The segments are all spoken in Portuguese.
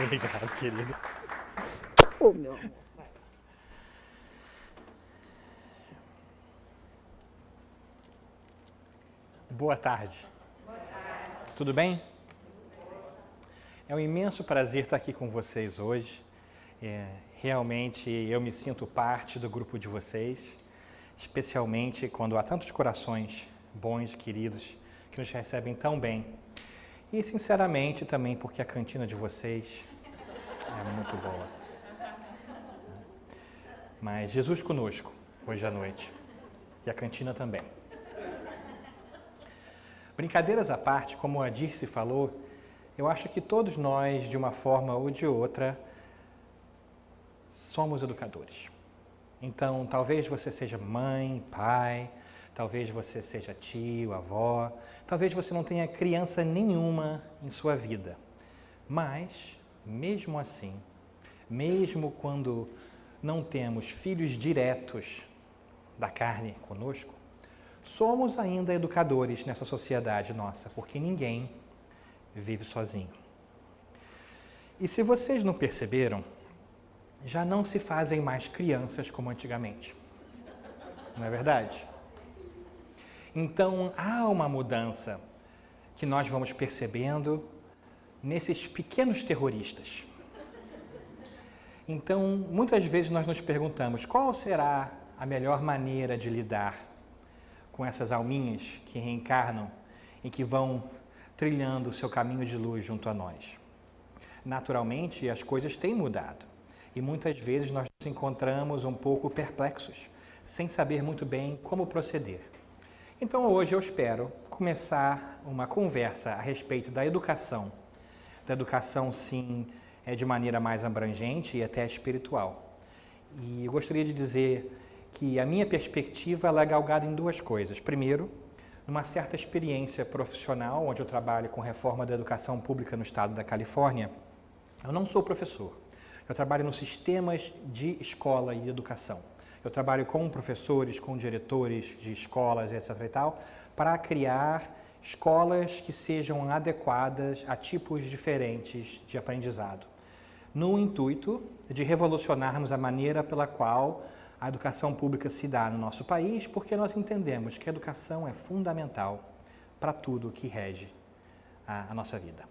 Obrigado, querido. Ô, meu amor. Boa tarde. Boa tarde. Tudo bem? É um imenso prazer estar aqui com vocês hoje. Realmente eu me sinto parte do grupo de vocês, especialmente quando há tantos corações bons, queridos, que nos recebem tão bem. E sinceramente também porque a cantina de vocês é muito boa. Mas Jesus conosco, hoje à noite. E a cantina também. Brincadeiras à parte, como a Dirce falou, eu acho que todos nós, de uma forma ou de outra, somos educadores. Então, talvez você seja mãe, pai, talvez você seja tio, avó, talvez você não tenha criança nenhuma em sua vida. Mas, mesmo assim, mesmo quando não temos filhos diretos da carne conosco, somos ainda educadores nessa sociedade nossa, porque ninguém vive sozinho. E se vocês não perceberam, já não se fazem mais crianças como antigamente. Não é verdade? Então, há uma mudança que nós vamos percebendo nesses pequenos terroristas. Então, muitas vezes nós nos perguntamos qual será a melhor maneira de lidar com essas alminhas que reencarnam e que vão trilhando o seu caminho de luz junto a nós. Naturalmente, as coisas têm mudado e muitas vezes nós nos encontramos um pouco perplexos, sem saber muito bem como proceder. Então, hoje eu espero começar uma conversa a respeito da educação sim, de maneira mais abrangente e até espiritual. E eu gostaria de dizer que a minha perspectiva ela é galgada em duas coisas. Primeiro, numa certa experiência profissional, onde eu trabalho com reforma da educação pública no estado da Califórnia. Eu não sou professor, eu trabalho nos sistemas de escola e educação. Eu trabalho com professores, com diretores de escolas, etc. e tal, para criar escolas que sejam adequadas a tipos diferentes de aprendizado, no intuito de revolucionarmos a maneira pela qual a educação pública se dá no nosso país, porque nós entendemos que a educação é fundamental para tudo que rege a nossa vida.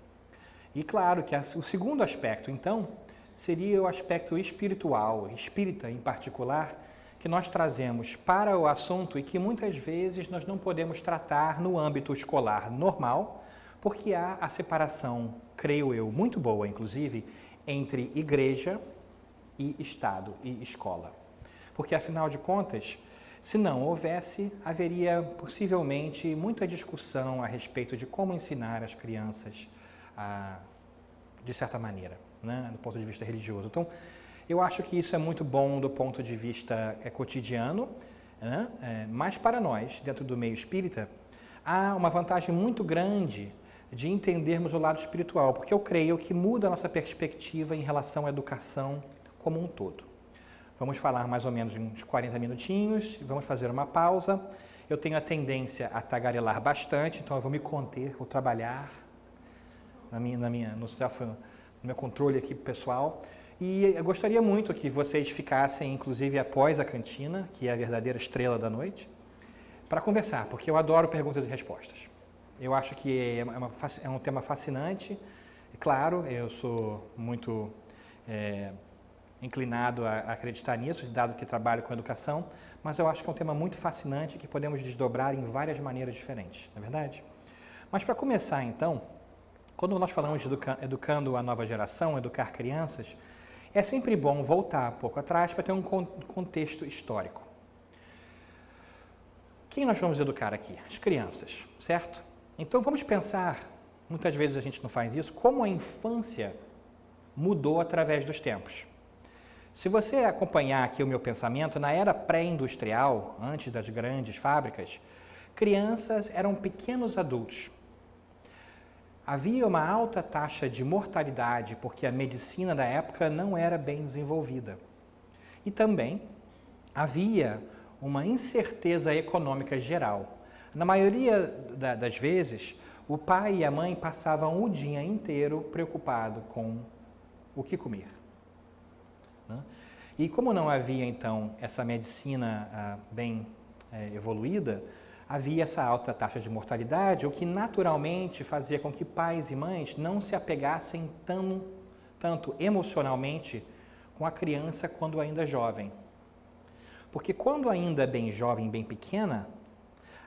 E claro que o segundo aspecto, então, seria o aspecto espiritual, espírita em particular, que nós trazemos para o assunto e que muitas vezes nós não podemos tratar no âmbito escolar normal, porque há a separação, creio eu, muito boa, inclusive, entre igreja e Estado e escola. Porque, afinal de contas, se não houvesse, haveria possivelmente muita discussão a respeito de como ensinar as crianças de certa maneira, né, do ponto de vista religioso. Então, eu acho que isso é muito bom do ponto de vista cotidiano, né, mas para nós, dentro do meio espírita, há uma vantagem muito grande de entendermos o lado espiritual, porque eu creio que muda a nossa perspectiva em relação à educação como um todo. Vamos falar mais ou menos uns 40 minutinhos, vamos fazer uma pausa. Eu tenho a tendência a tagarelar bastante, então eu vou me conter, vou trabalhar no meu controle aqui pessoal. E eu gostaria muito que vocês ficassem, inclusive após a cantina, que é a verdadeira estrela da noite, para conversar, porque eu adoro perguntas e respostas. Eu acho que é um tema fascinante. Claro, eu sou muito inclinado a acreditar nisso, dado que trabalho com educação, mas eu acho que é um tema muito fascinante que podemos desdobrar em várias maneiras diferentes, não é verdade? Mas para começar, então, quando nós falamos de educando a nova geração, educar crianças, é sempre bom voltar um pouco atrás para ter um contexto histórico. Quem nós vamos educar aqui? As crianças, certo? Então vamos pensar, muitas vezes a gente não faz isso, como a infância mudou através dos tempos. Se você acompanhar aqui o meu pensamento, na era pré-industrial, antes das grandes fábricas, crianças eram pequenos adultos. Havia uma alta taxa de mortalidade, porque a medicina da época não era bem desenvolvida. E também havia uma incerteza econômica geral. Na maioria das vezes, o pai e a mãe passavam o dia inteiro preocupado com o que comer. Né? E como não havia, então, essa medicina bem evoluída, havia essa alta taxa de mortalidade, o que naturalmente fazia com que pais e mães não se apegassem tanto emocionalmente com a criança quando ainda jovem. Porque quando ainda bem jovem, bem pequena,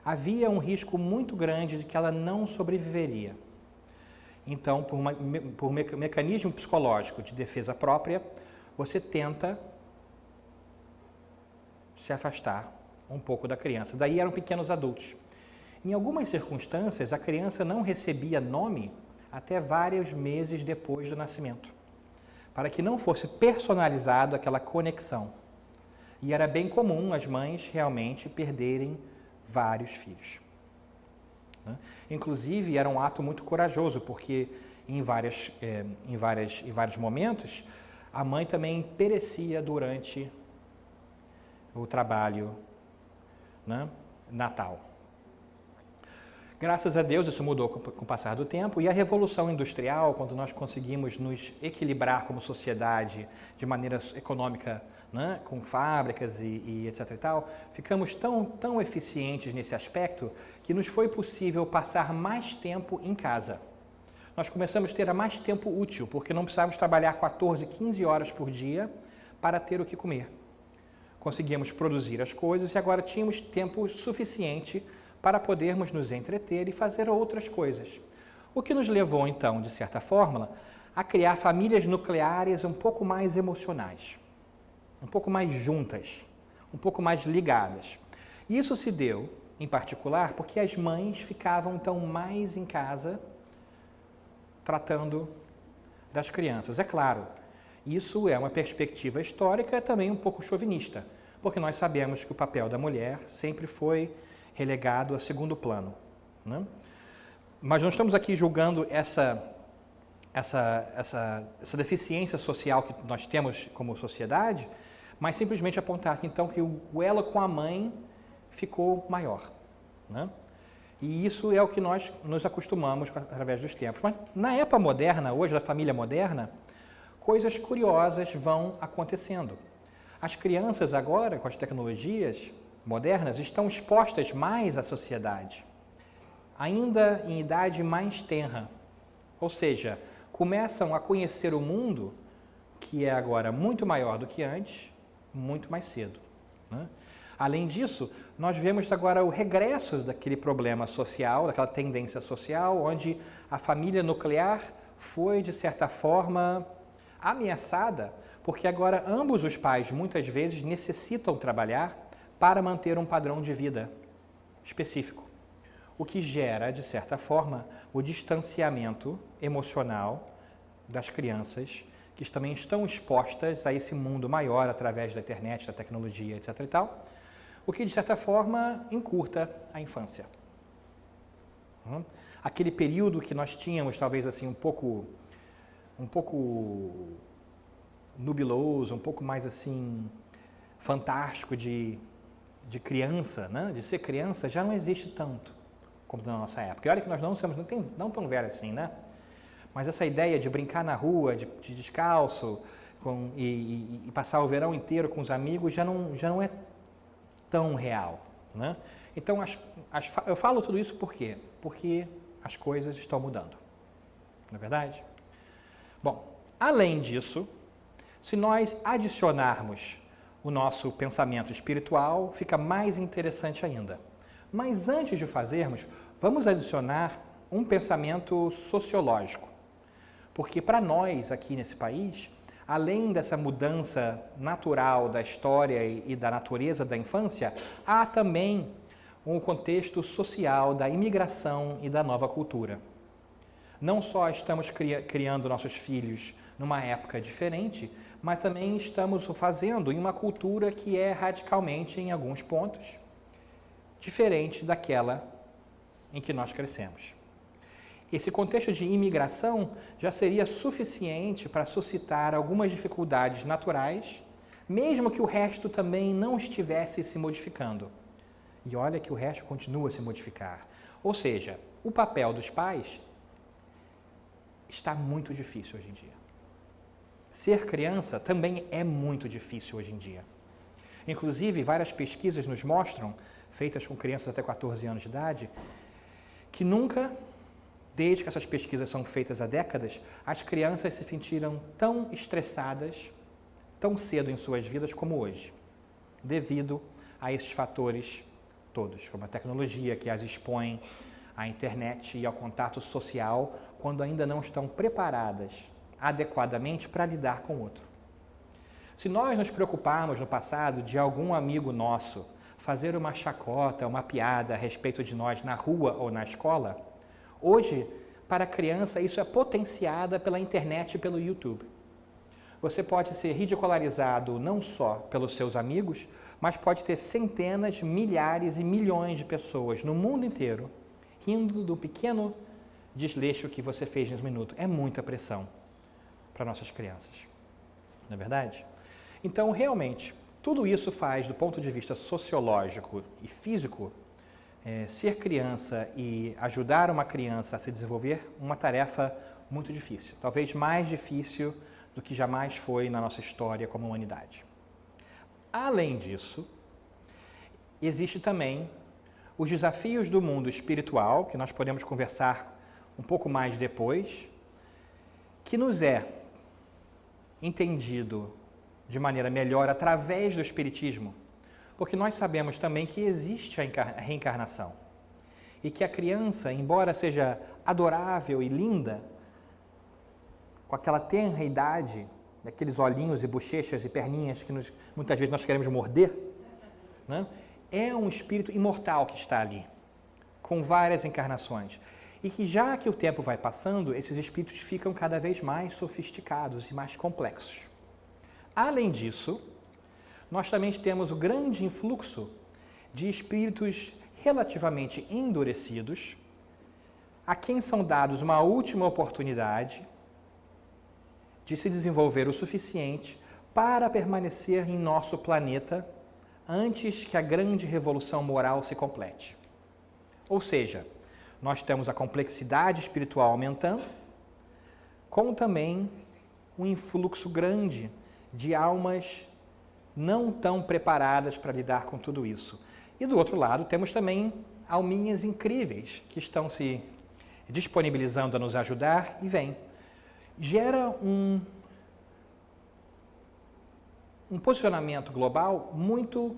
havia um risco muito grande de que ela não sobreviveria. Então, por mecanismo psicológico de defesa própria, você tenta se afastar um pouco da criança. Daí eram pequenos adultos. Em algumas circunstâncias, a criança não recebia nome até vários meses depois do nascimento, para que não fosse personalizado aquela conexão. E era bem comum as mães realmente perderem vários filhos. Inclusive, era um ato muito corajoso, porque em vários momentos, a mãe também perecia durante o trabalho, né, natal. Graças a Deus, isso mudou com o passar do tempo, e a Revolução Industrial, quando nós conseguimos nos equilibrar como sociedade de maneira econômica, né, com fábricas e etc. e tal, ficamos tão eficientes nesse aspecto que nos foi possível passar mais tempo em casa. Nós começamos a ter mais tempo útil, porque não precisávamos trabalhar 14, 15 horas por dia para ter o que comer. Conseguíamos produzir as coisas e agora tínhamos tempo suficiente para podermos nos entreter e fazer outras coisas. O que nos levou, então, de certa forma, a criar famílias nucleares um pouco mais emocionais, um pouco mais juntas, um pouco mais ligadas. E isso se deu, em particular, porque as mães ficavam, então, mais em casa tratando das crianças. É claro, isso é uma perspectiva histórica também um pouco chauvinista, porque nós sabemos que o papel da mulher sempre foi relegado a segundo plano. Né? Mas não estamos aqui julgando essa deficiência social que nós temos como sociedade, mas simplesmente apontar que, então, que o elo com a mãe ficou maior. Né? E isso é o que nós nos acostumamos através dos tempos. Mas na época moderna, hoje, da família moderna, coisas curiosas vão acontecendo. As crianças agora, com as tecnologias modernas, estão expostas mais à sociedade, ainda em idade mais tenra. Ou seja, começam a conhecer o mundo, que é agora muito maior do que antes, muito mais cedo. Né? Além disso, nós vemos agora o regresso daquele problema social, daquela tendência social, onde a família nuclear foi, de certa forma, ameaçada, porque agora ambos os pais, muitas vezes, necessitam trabalhar para manter um padrão de vida específico, o que gera, de certa forma, o distanciamento emocional das crianças que também estão expostas a esse mundo maior através da internet, da tecnologia, etc. e tal, o que, de certa forma, encurta a infância. Aquele período que nós tínhamos, talvez assim, um pouco nubiloso, um pouco mais assim, fantástico de criança, né? De ser criança, já não existe tanto como na nossa época. E olha que nós não somos não tão velhos assim, né? Mas essa ideia de brincar na rua, de descalço, e passar o verão inteiro com os amigos, já não é tão real, né? Então, eu falo tudo isso por quê? Porque as coisas estão mudando, não é verdade? Bom, além disso, se nós adicionarmos o nosso pensamento espiritual, fica mais interessante ainda. Mas antes de fazermos, vamos adicionar um pensamento sociológico. Porque para nós, aqui nesse país, além dessa mudança natural da história e da natureza da infância, há também um contexto social da imigração e da nova cultura. Não só estamos criando nossos filhos numa época diferente, mas também estamos o fazendo em uma cultura que é radicalmente, em alguns pontos, diferente daquela em que nós crescemos. Esse contexto de imigração já seria suficiente para suscitar algumas dificuldades naturais, mesmo que o resto também não estivesse se modificando. E olha que o resto continua a se modificar. Ou seja, o papel dos pais está muito difícil hoje em dia. Ser criança também é muito difícil hoje em dia. Inclusive, várias pesquisas nos mostram, feitas com crianças até 14 anos de idade, que nunca, desde que essas pesquisas são feitas há décadas, as crianças se sentiram tão estressadas, tão cedo em suas vidas como hoje, devido a esses fatores todos, como a tecnologia que as expõe à internet e ao contato social, quando ainda não estão preparadas adequadamente para lidar com o outro. Se nós nos preocuparmos no passado de algum amigo nosso fazer uma chacota, uma piada a respeito de nós na rua ou na escola, hoje, para a criança, isso é potenciado pela internet e pelo YouTube. Você pode ser ridicularizado não só pelos seus amigos, mas pode ter centenas, milhares e milhões de pessoas no mundo inteiro rindo do pequeno desleixo que você fez nesse minuto. É muita pressão para nossas crianças, não é verdade? Então, realmente, tudo isso faz, do ponto de vista sociológico e físico, ser criança e ajudar uma criança a se desenvolver uma tarefa muito difícil, talvez mais difícil do que jamais foi na nossa história como humanidade. Além disso, existe também os desafios do mundo espiritual, que nós podemos conversar um pouco mais depois, que nos é entendido de maneira melhor através do Espiritismo, porque nós sabemos também que existe a reencarnação e que a criança, embora seja adorável e linda, com aquela tenra idade, daqueles olhinhos e bochechas e perninhas que muitas vezes nós queremos morder, né? É um espírito imortal que está ali, com várias encarnações. E que já que o tempo vai passando, esses espíritos ficam cada vez mais sofisticados e mais complexos. Além disso, nós também temos o grande influxo de espíritos relativamente endurecidos, a quem são dados uma última oportunidade de se desenvolver o suficiente para permanecer em nosso planeta antes que a grande revolução moral se complete. Ou seja, nós temos a complexidade espiritual aumentando, como também um influxo grande de almas não tão preparadas para lidar com tudo isso. E do outro lado, temos também alminhas incríveis que estão se disponibilizando a nos ajudar e vêm. Gera um posicionamento global muito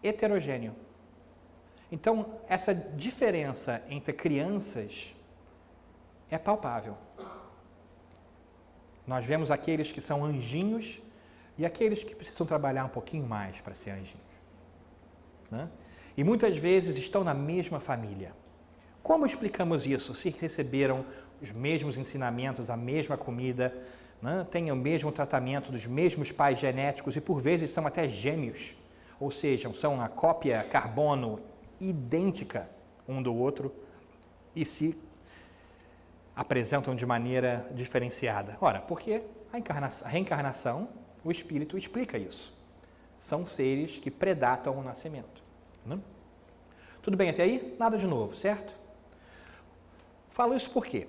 heterogêneo. Então, essa diferença entre crianças é palpável. Nós vemos aqueles que são anjinhos e aqueles que precisam trabalhar um pouquinho mais para ser anjinhos, né? E muitas vezes estão na mesma família. Como explicamos isso? Se receberam os mesmos ensinamentos, a mesma comida, né? Têm o mesmo tratamento dos mesmos pais genéticos e por vezes são até gêmeos, ou seja, são a cópia carbono idêntica um do outro e se apresentam de maneira diferenciada. Ora, porque a reencarnação, o espírito explica isso. São seres que predatam o nascimento, né? Tudo bem até aí? Nada de novo, certo? Falo isso por quê?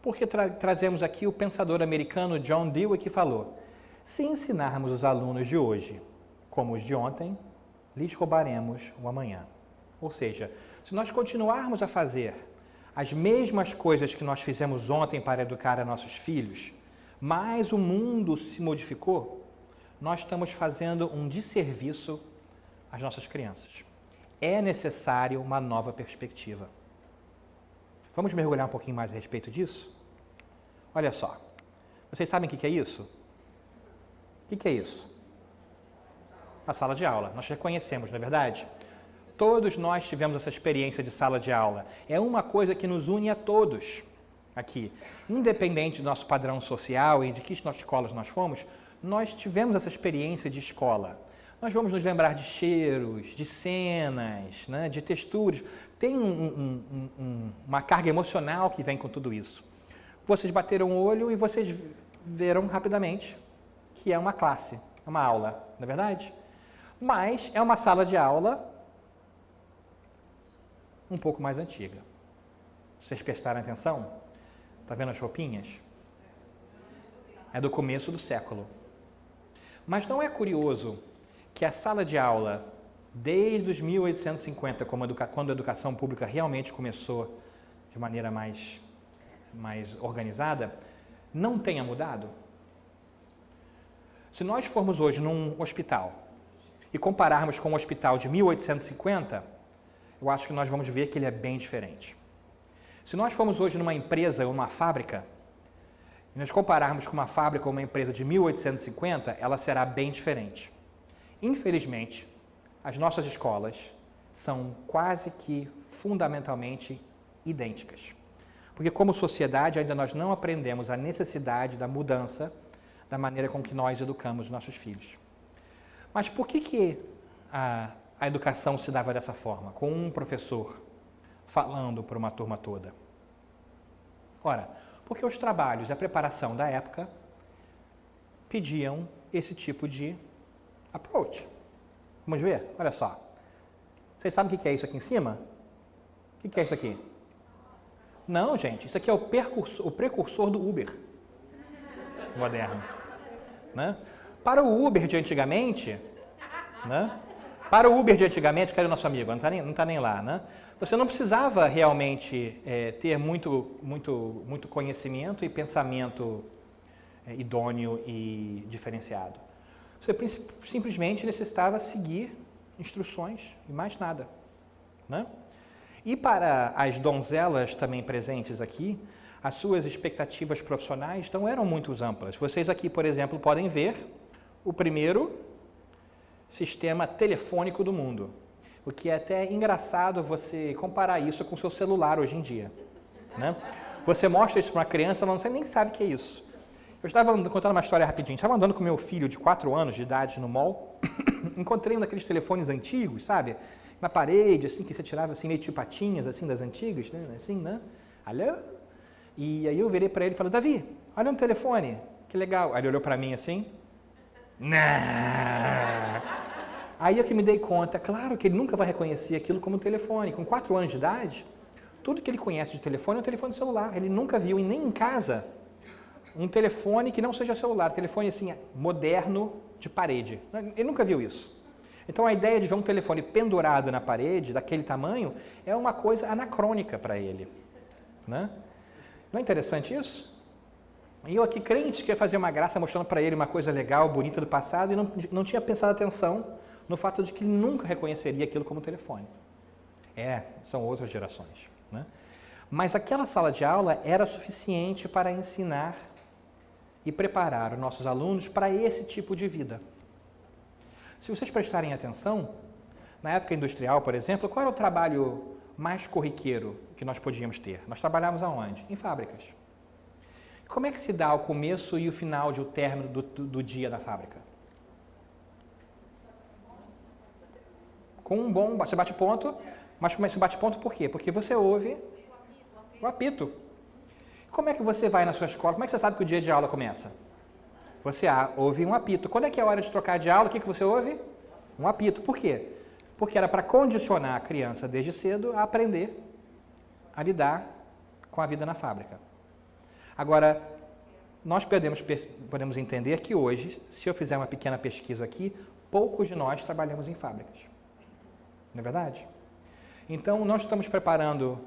Porque trazemos aqui o pensador americano John Dewey que falou: se ensinarmos os alunos de hoje como os de ontem, lhes roubaremos o amanhã. Ou seja, se nós continuarmos a fazer as mesmas coisas que nós fizemos ontem para educar a nossos filhos, mas o mundo se modificou, nós estamos fazendo um desserviço às nossas crianças. É necessário uma nova perspectiva. Vamos mergulhar um pouquinho mais a respeito disso? Olha só, vocês sabem o que é isso? O que é isso? A sala de aula. Nós já conhecemos, não é verdade? Todos nós tivemos essa experiência de sala de aula. É uma coisa que nos une a todos aqui. Independente do nosso padrão social e de que escolas nós fomos, nós tivemos essa experiência de escola. Nós vamos nos lembrar de cheiros, de cenas, né, de texturas. Tem uma carga emocional que vem com tudo isso. Vocês bateram o olho e vocês viram rapidamente que é uma classe, uma aula, não é verdade? Mas é uma sala de aula um pouco mais antiga. Vocês prestaram atenção? Está vendo as roupinhas? é do começo do século. Mas não é curioso que a sala de aula, desde os 1850, quando a educação pública realmente começou de maneira mais organizada, não tenha mudado? Se nós formos hoje num hospital e compararmos com o hospital de 1850, eu acho que nós vamos ver que ele é bem diferente. Se nós formos hoje numa empresa ou numa fábrica, e nós compararmos com uma fábrica ou uma empresa de 1850, ela será bem diferente. Infelizmente, as nossas escolas são quase que fundamentalmente idênticas. Porque como sociedade ainda nós não aprendemos a necessidade da mudança da maneira com que nós educamos os nossos filhos. Mas por que a educação se dava dessa forma, com um professor falando para uma turma toda? Ora, porque os trabalhos e a preparação da época pediam esse tipo de approach. Vamos ver? Olha só. Vocês sabem o que é isso aqui em cima? O que é isso aqui? Não, gente. Isso aqui é o precursor do Uber moderno. Né? Para o Uber de antigamente, né? Para o Uber de antigamente, cadê o nosso amigo? Não está nem lá, né? Você não precisava realmente ter muito conhecimento e pensamento idôneo e diferenciado. Você simplesmente necessitava seguir instruções e mais nada. Né? E para as donzelas também presentes aqui, as suas expectativas profissionais não eram muito amplas. Vocês aqui, por exemplo, podem ver o primeiro sistema telefônico do mundo. O que é até engraçado você comparar isso com o seu celular hoje em dia. Né? Você mostra isso para uma criança, ela nem sabe o que é isso. Eu estava contando uma história rapidinho. Estava andando com meu filho de 4 anos de idade no mall. Encontrei um daqueles telefones antigos, sabe? Na parede, assim, que você tirava assim, meio tipo patinhas, assim, das antigas, né? Assim, né? Alô? E aí eu virei para ele e falei, Davi, olha um telefone. Que legal. Aí ele olhou para mim assim. Nah. Aí é que me dei conta, claro que ele nunca vai reconhecer aquilo como telefone. Com 4 anos de idade, tudo que ele conhece de telefone é um telefone celular. Ele nunca viu, nem em casa, um telefone que não seja celular, telefone assim, moderno de parede. Ele nunca viu isso. Então a ideia de ver um telefone pendurado na parede, daquele tamanho, é uma coisa anacrônica para ele. Né? Não é interessante isso? E eu aqui, crente, que ia fazer uma graça mostrando para ele uma coisa legal, bonita do passado, e não tinha prestado atenção no fato de que ele nunca reconheceria aquilo como telefone. São outras gerações. Né? Mas aquela sala de aula era suficiente para ensinar e preparar os nossos alunos para esse tipo de vida. Se vocês prestarem atenção, na época industrial, por exemplo, qual era o trabalho mais corriqueiro que nós podíamos ter? Nós trabalhávamos aonde? Em fábricas. Como é que se dá o começo e o final de o término do dia da fábrica? Com um bom você bate ponto, mas como é que se bate ponto por quê? Porque você ouve o apito. Como é que você vai na sua escola? Como é que você sabe que o dia de aula começa? Você ouve um apito. Quando é que é a hora de trocar de aula? O que você ouve? Um apito. Por quê? Porque era para condicionar a criança desde cedo a aprender a lidar com a vida na fábrica. Agora, nós podemos entender que hoje, se eu fizer uma pequena pesquisa aqui, poucos de nós trabalhamos em fábricas. Não é verdade? Então, nós estamos preparando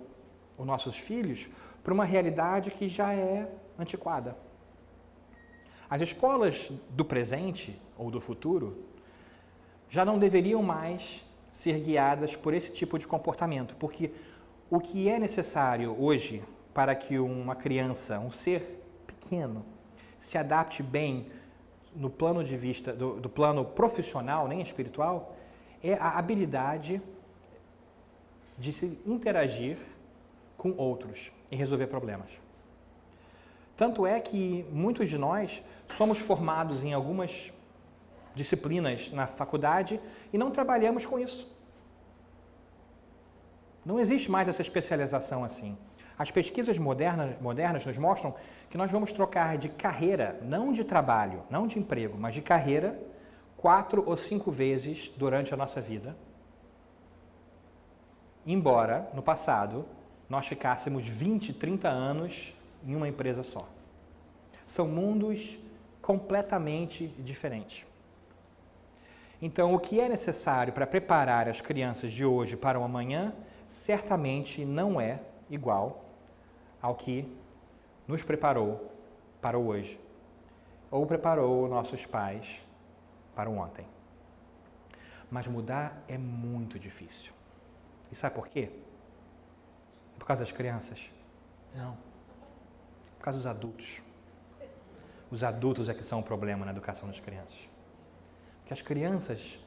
os nossos filhos para uma realidade que já é antiquada. As escolas do presente ou do futuro já não deveriam mais ser guiadas por esse tipo de comportamento, porque o que é necessário hoje para que uma criança, um ser pequeno, se adapte bem no plano de vista do plano profissional, nem espiritual, é a habilidade de se interagir com outros e resolver problemas. Tanto é que muitos de nós somos formados em algumas disciplinas na faculdade e não trabalhamos com isso. Não existe mais essa especialização assim. As pesquisas modernas nos mostram que nós vamos trocar de carreira, não de trabalho, não de emprego, mas de carreira, 4 ou 5 vezes durante a nossa vida. Embora, no passado, nós ficássemos 20, 30 anos em uma empresa só. São mundos completamente diferente. Então, o que é necessário para preparar as crianças de hoje para o amanhã, certamente não é igual ao que nos preparou para o hoje, ou preparou nossos pais para o ontem. Mas mudar é muito difícil. E sabe por quê? Por causa das crianças? Não. Por causa dos adultos. Os adultos é que são o problema na educação das crianças. Porque as crianças,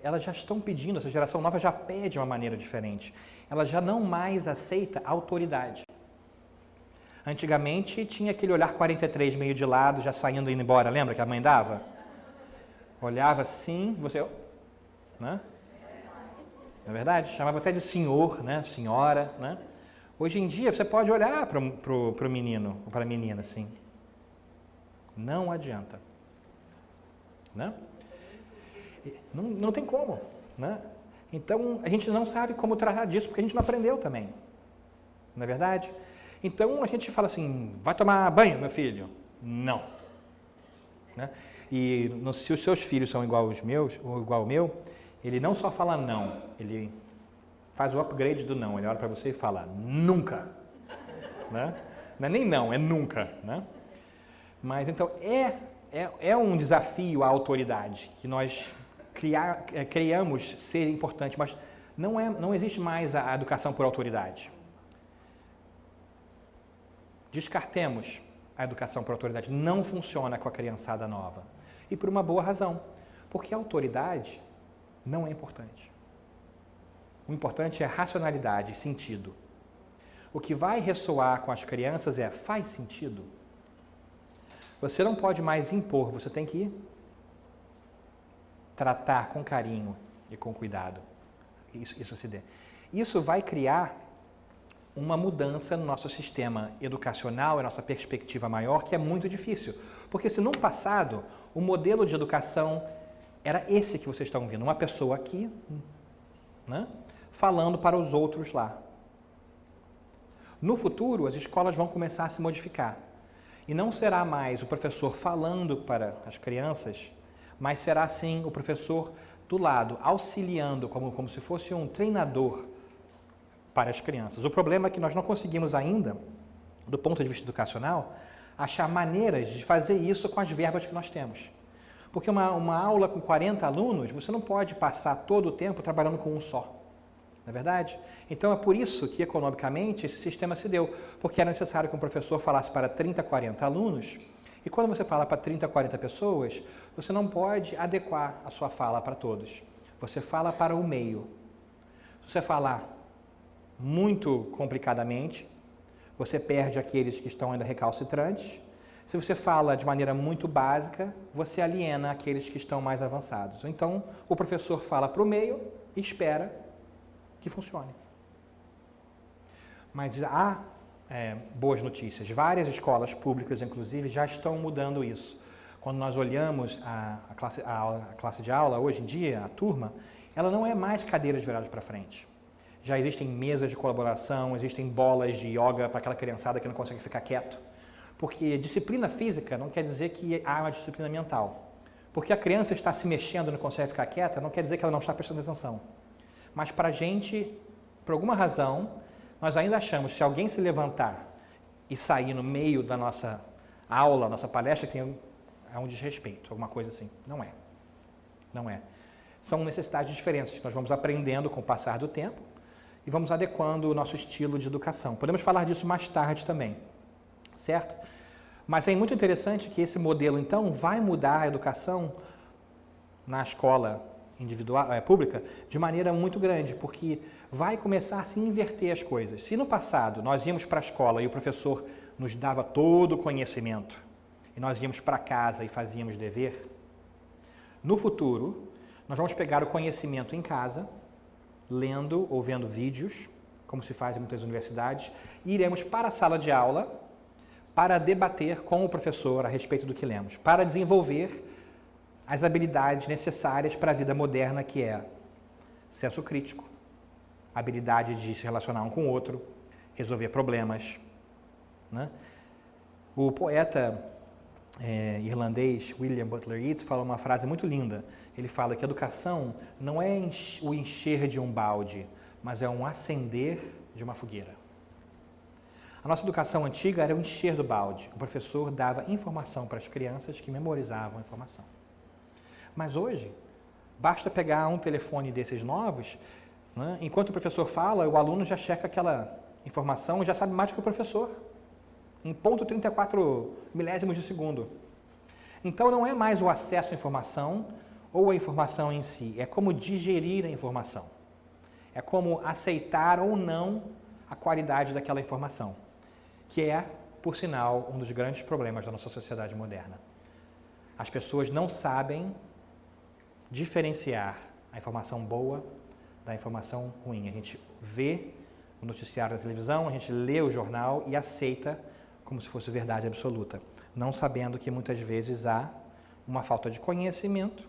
elas já estão pedindo, essa geração nova já pede uma maneira diferente. Ela já não mais aceita autoridade. Antigamente tinha aquele olhar 43 meio de lado, já saindo e indo embora, lembra que a mãe dava? Olhava assim, você... Né? Não é verdade? Chamava até de senhor, né? Senhora, né? Hoje em dia você pode olhar para o menino ou para a menina assim. Não adianta. Né? Não tem como. Né? Então a gente não sabe como tratar disso porque a gente não aprendeu também. Não é verdade? Então a gente fala assim, vai tomar banho, meu filho? Não. Né? E se os seus filhos são igual aos meus, ou igual ao meu, ele não só fala não, ele faz o upgrade do não. Ele olha para você e fala, nunca. Né? Não é nem não, é nunca. Né? Mas então é um desafio à autoridade, que nós criamos ser importante, mas não existe mais a educação por autoridade. Descartemos a educação por autoridade. Não funciona com a criançada nova. E por uma boa razão. Porque a autoridade não é importante. O importante é racionalidade, sentido. O que vai ressoar com as crianças é, faz sentido? Você não pode mais impor, você tem que tratar com carinho e com cuidado. Isso vai criar uma mudança no nosso sistema educacional, a nossa perspectiva maior, que é muito difícil. Porque se no passado o modelo de educação era esse que vocês estão vendo, uma pessoa aqui, né, falando para os outros lá. No futuro, as escolas vão começar a se modificar. E não será mais o professor falando para as crianças, mas será sim o professor do lado, auxiliando, como se fosse um treinador para as crianças. O problema é que nós não conseguimos ainda, do ponto de vista educacional, achar maneiras de fazer isso com as verbas que nós temos. Porque uma aula com 40 alunos, você não pode passar todo o tempo trabalhando com um só. Não é verdade? Então é por isso que, economicamente, esse sistema se deu. Porque era necessário que um professor falasse para 30, 40 alunos, e quando você fala para 30, 40 pessoas, você não pode adequar a sua fala para todos. Você fala para o meio. Se você falar muito complicadamente, você perde aqueles que estão ainda recalcitrantes. Se você fala de maneira muito básica, você aliena aqueles que estão mais avançados. Então, o professor fala para o meio e espera que funcione. Mas há boas notícias. Várias escolas públicas, inclusive, já estão mudando isso. Quando nós olhamos a classe de aula, hoje em dia, a turma, ela não é mais cadeiras viradas para frente. Já existem mesas de colaboração, existem bolas de yoga para aquela criançada que não consegue ficar quieto. Porque disciplina física não quer dizer que há uma disciplina mental. Porque a criança está se mexendo e não consegue ficar quieta, não quer dizer que ela não está prestando atenção. Mas para a gente, por alguma razão, nós ainda achamos que se alguém se levantar e sair no meio da nossa aula, nossa palestra, tem um desrespeito, alguma coisa assim. Não é. Não é. São necessidades diferentes que nós vamos aprendendo com o passar do tempo e vamos adequando o nosso estilo de educação. Podemos falar disso mais tarde também, certo? Mas é muito interessante que esse modelo, então, vai mudar a educação na escola individual, pública, de maneira muito grande, porque vai começar a se inverter as coisas. Se no passado nós íamos para a escola e o professor nos dava todo o conhecimento, e nós íamos para casa e fazíamos dever, no futuro, nós vamos pegar o conhecimento em casa, lendo ou vendo vídeos, como se faz em muitas universidades, e iremos para a sala de aula para debater com o professor a respeito do que lemos, para desenvolver as habilidades necessárias para a vida moderna, que é senso crítico, habilidade de se relacionar um com o outro, resolver problemas. Né? O poeta irlandês, William Butler Yeats, fala uma frase muito linda. Ele fala que a educação não é o encher de um balde, mas é um acender de uma fogueira. A nossa educação antiga era o encher do balde. O professor dava informação para as crianças que memorizavam a informação. Mas hoje, basta pegar um telefone desses novos, né? Enquanto o professor fala, o aluno já checa aquela informação e já sabe mais do que o professor, em 0,34 milésimos de segundo. Então não é mais o acesso à informação ou a informação em si, é como digerir a informação. É como aceitar ou não a qualidade daquela informação, que é, por sinal, um dos grandes problemas da nossa sociedade moderna. As pessoas não sabem diferenciar a informação boa da informação ruim. A gente vê o noticiário da televisão, a gente lê o jornal e aceita como se fosse verdade absoluta, não sabendo que muitas vezes há uma falta de conhecimento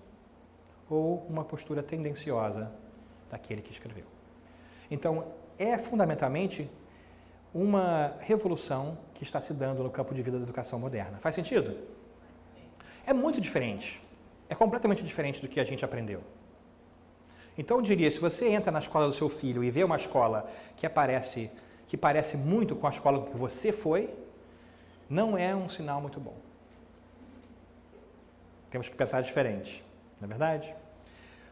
ou uma postura tendenciosa daquele que escreveu. Então, é fundamentalmente uma revolução que está se dando no campo de vida da educação moderna. Faz sentido? É muito diferente. É completamente diferente do que a gente aprendeu. Então, eu diria, se você entra na escola do seu filho e vê uma escola que parece muito com a escola que você foi, não é um sinal muito bom. Temos que pensar diferente, não é verdade?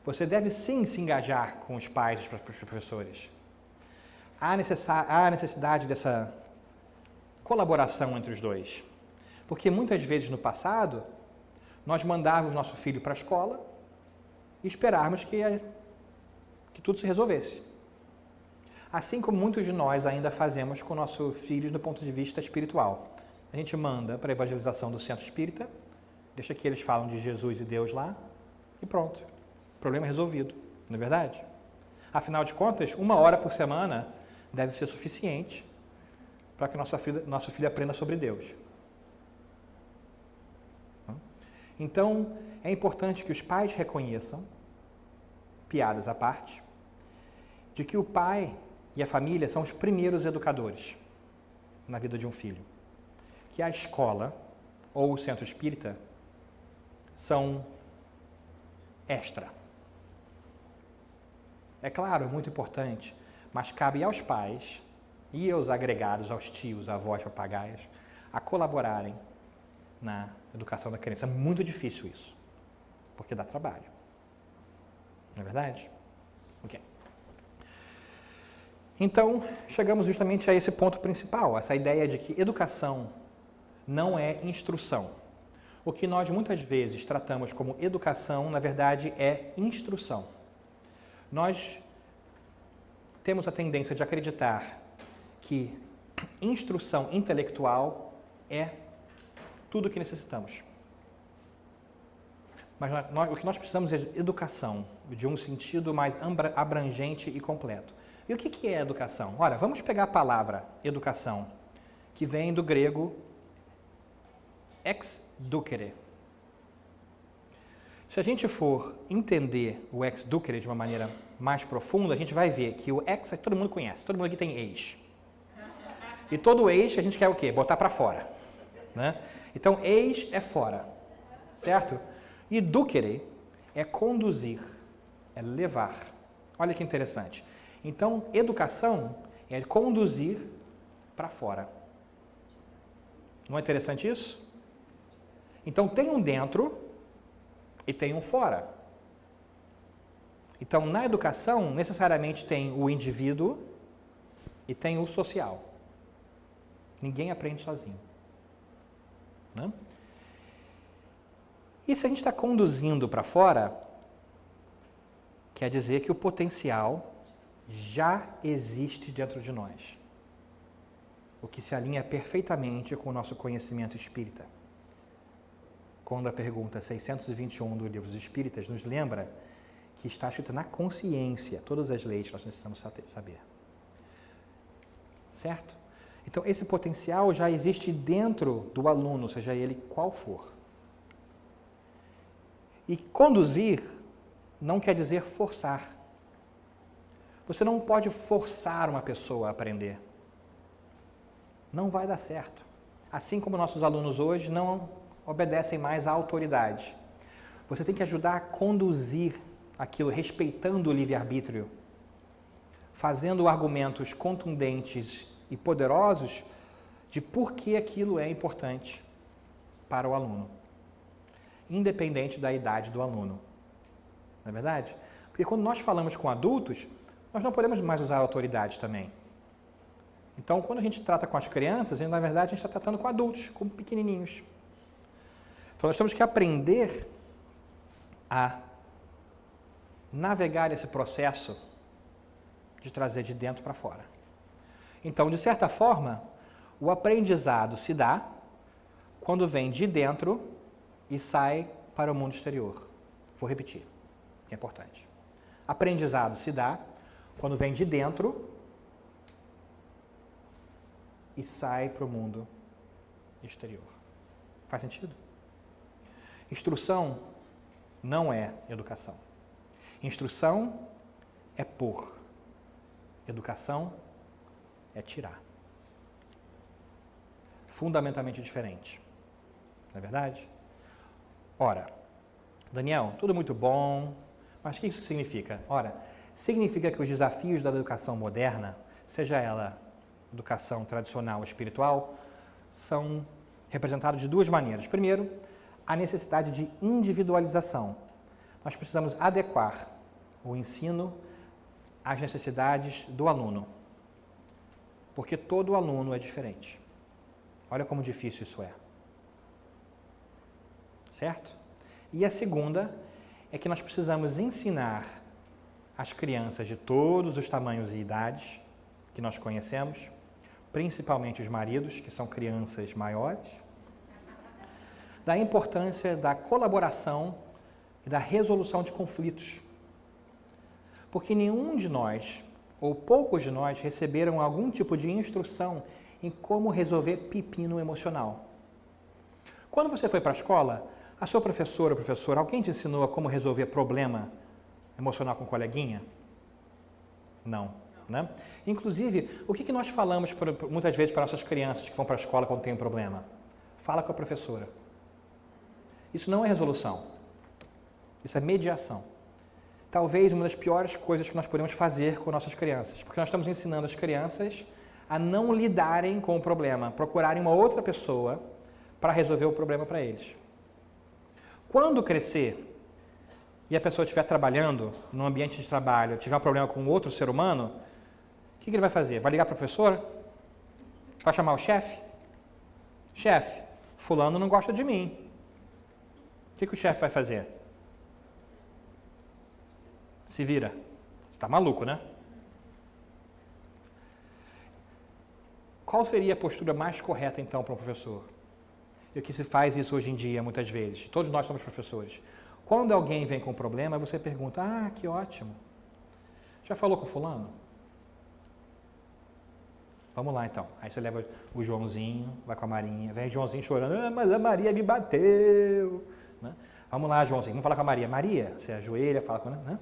Você deve sim se engajar com os pais e os professores. Há necessidade dessa colaboração entre os dois. Porque muitas vezes no passado, nós mandávamos nosso filho para a escola e esperávamos que tudo se resolvesse. Assim como muitos de nós ainda fazemos com nossos filhos do ponto de vista espiritual. A gente manda para a evangelização do centro espírita, deixa que eles falam de Jesus e Deus lá e pronto. Problema resolvido, não é verdade? Afinal de contas, 1 hora por semana deve ser suficiente para que nosso filho aprenda sobre Deus. Então, é importante que os pais reconheçam, piadas à parte, de que o pai e a família são os primeiros educadores na vida de um filho. Que a escola ou o centro espírita são extra. É claro, é muito importante, mas cabe aos pais e aos agregados, aos tios, avós, papagaios, a colaborarem na educação da criança. É muito difícil isso, porque dá trabalho. Não é verdade? Ok. Então, chegamos justamente a esse ponto principal, essa ideia de que educação não é instrução. O que nós muitas vezes tratamos como educação, na verdade, é instrução. Nós temos a tendência de acreditar que instrução intelectual é tudo o que necessitamos. Mas o que nós precisamos é de educação, de um sentido mais abrangente e completo. E o que é educação? Ora, vamos pegar a palavra educação, que vem do grego ex ducere. Se a gente for entender o ex ducere de uma maneira mais profunda, a gente vai ver que o ex todo mundo conhece, todo mundo aqui tem ex. E todo ex a gente quer o quê? Botar para fora. Né? Então, ex é fora, certo? E ducere é conduzir, é levar. Olha que interessante. Então, educação é conduzir para fora. Não é interessante isso? Então, tem um dentro e tem um fora. Então, na educação, necessariamente tem o indivíduo e tem o social. Ninguém aprende sozinho. Né? E se a gente está conduzindo para fora, quer dizer que o potencial já existe dentro de nós. O que se alinha perfeitamente com o nosso conhecimento espírita. Quando a pergunta 621 do Livro dos Espíritas nos lembra que está escrito na consciência todas as leis que nós necessitamos saber. Certo? Então, esse potencial já existe dentro do aluno, seja ele qual for. E conduzir não quer dizer forçar. Você não pode forçar uma pessoa a aprender. Não vai dar certo. Assim como nossos alunos hoje não obedecem mais à autoridade. Você tem que ajudar a conduzir aquilo, respeitando o livre-arbítrio, fazendo argumentos contundentes e poderosos de por que aquilo é importante para o aluno, independente da idade do aluno. Não é verdade? Porque quando nós falamos com adultos, nós não podemos mais usar autoridade também. Então, quando a gente trata com as crianças, na verdade, a gente está tratando com adultos, com pequenininhos. Então, nós temos que aprender a navegar esse processo de trazer de dentro para fora. Então, de certa forma, o aprendizado se dá quando vem de dentro e sai para o mundo exterior. Vou repetir, que é importante. Aprendizado se dá quando vem de dentro e sai para o mundo exterior. Faz sentido? Instrução não é educação. Instrução é pôr. Educação é tirar. Fundamentalmente diferente. Não é verdade? Ora, Daniel, tudo muito bom, mas o que isso significa? Ora, significa que os desafios da educação moderna, seja ela educação tradicional ou espiritual, são representados de duas maneiras. Primeiro, a necessidade de individualização. Nós precisamos adequar o ensino às necessidades do aluno, porque todo aluno é diferente. Olha como difícil isso é. Certo? E a segunda é que nós precisamos ensinar as crianças de todos os tamanhos e idades que nós conhecemos, principalmente os maridos, que são crianças maiores, da importância da colaboração e da resolução de conflitos. Porque nenhum de nós, ou poucos de nós, receberam algum tipo de instrução em como resolver pepino emocional. Quando você foi para a escola, a sua professora ou professor, alguém te ensinou a como resolver problema emocional com um coleguinha? Não. Né? Inclusive, o que nós falamos muitas vezes para nossas crianças que vão para a escola quando tem um problema? Fala com a professora. Isso não é resolução. Isso é mediação. Talvez uma das piores coisas que nós podemos fazer com nossas crianças, porque nós estamos ensinando as crianças a não lidarem com o problema, procurarem uma outra pessoa para resolver o problema para eles. Quando crescer e a pessoa estiver trabalhando no ambiente de trabalho, tiver um problema com outro ser humano, o que ele vai fazer? Vai ligar para a professora? Vai chamar o chefe? Chefe, fulano não gosta de mim. O que o chefe vai fazer? Se vira. Você está maluco, né? Qual seria a postura mais correta, então, para um professor? E o que se faz isso hoje em dia, muitas vezes? Todos nós somos professores. Quando alguém vem com um problema, você pergunta, que ótimo. Já falou com fulano? Vamos lá, então. Aí você leva o Joãozinho, vai com a Marinha, vem o Joãozinho chorando, mas a Maria me bateu. Né? Vamos lá, Joãozinho, vamos falar com a Maria. Maria, você ajoelha, fala com ela, né?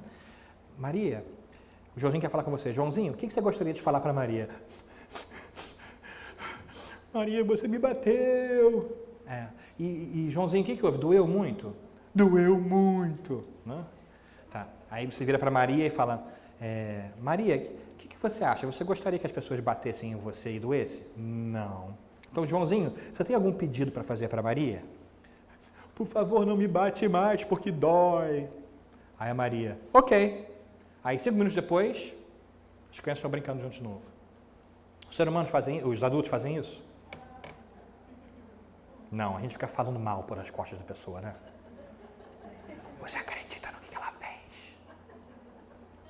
Maria, o Joãozinho quer falar com você. Joãozinho, o que você gostaria de falar para Maria? Maria, você me bateu. E Joãozinho, o que houve? Doeu muito? Doeu muito. Né? Tá. Aí você vira para Maria e fala, Maria, o que você acha? Você gostaria que as pessoas batessem em você e doesse? Não. Então, Joãozinho, você tem algum pedido para fazer para Maria? Por favor, não me bate mais, porque dói. Aí a Maria, ok. Aí 5 minutos depois, as crianças estão brincando juntos de novo. Os adultos fazem isso? Não, a gente fica falando mal por as costas da pessoa, né? Você acredita no que ela fez?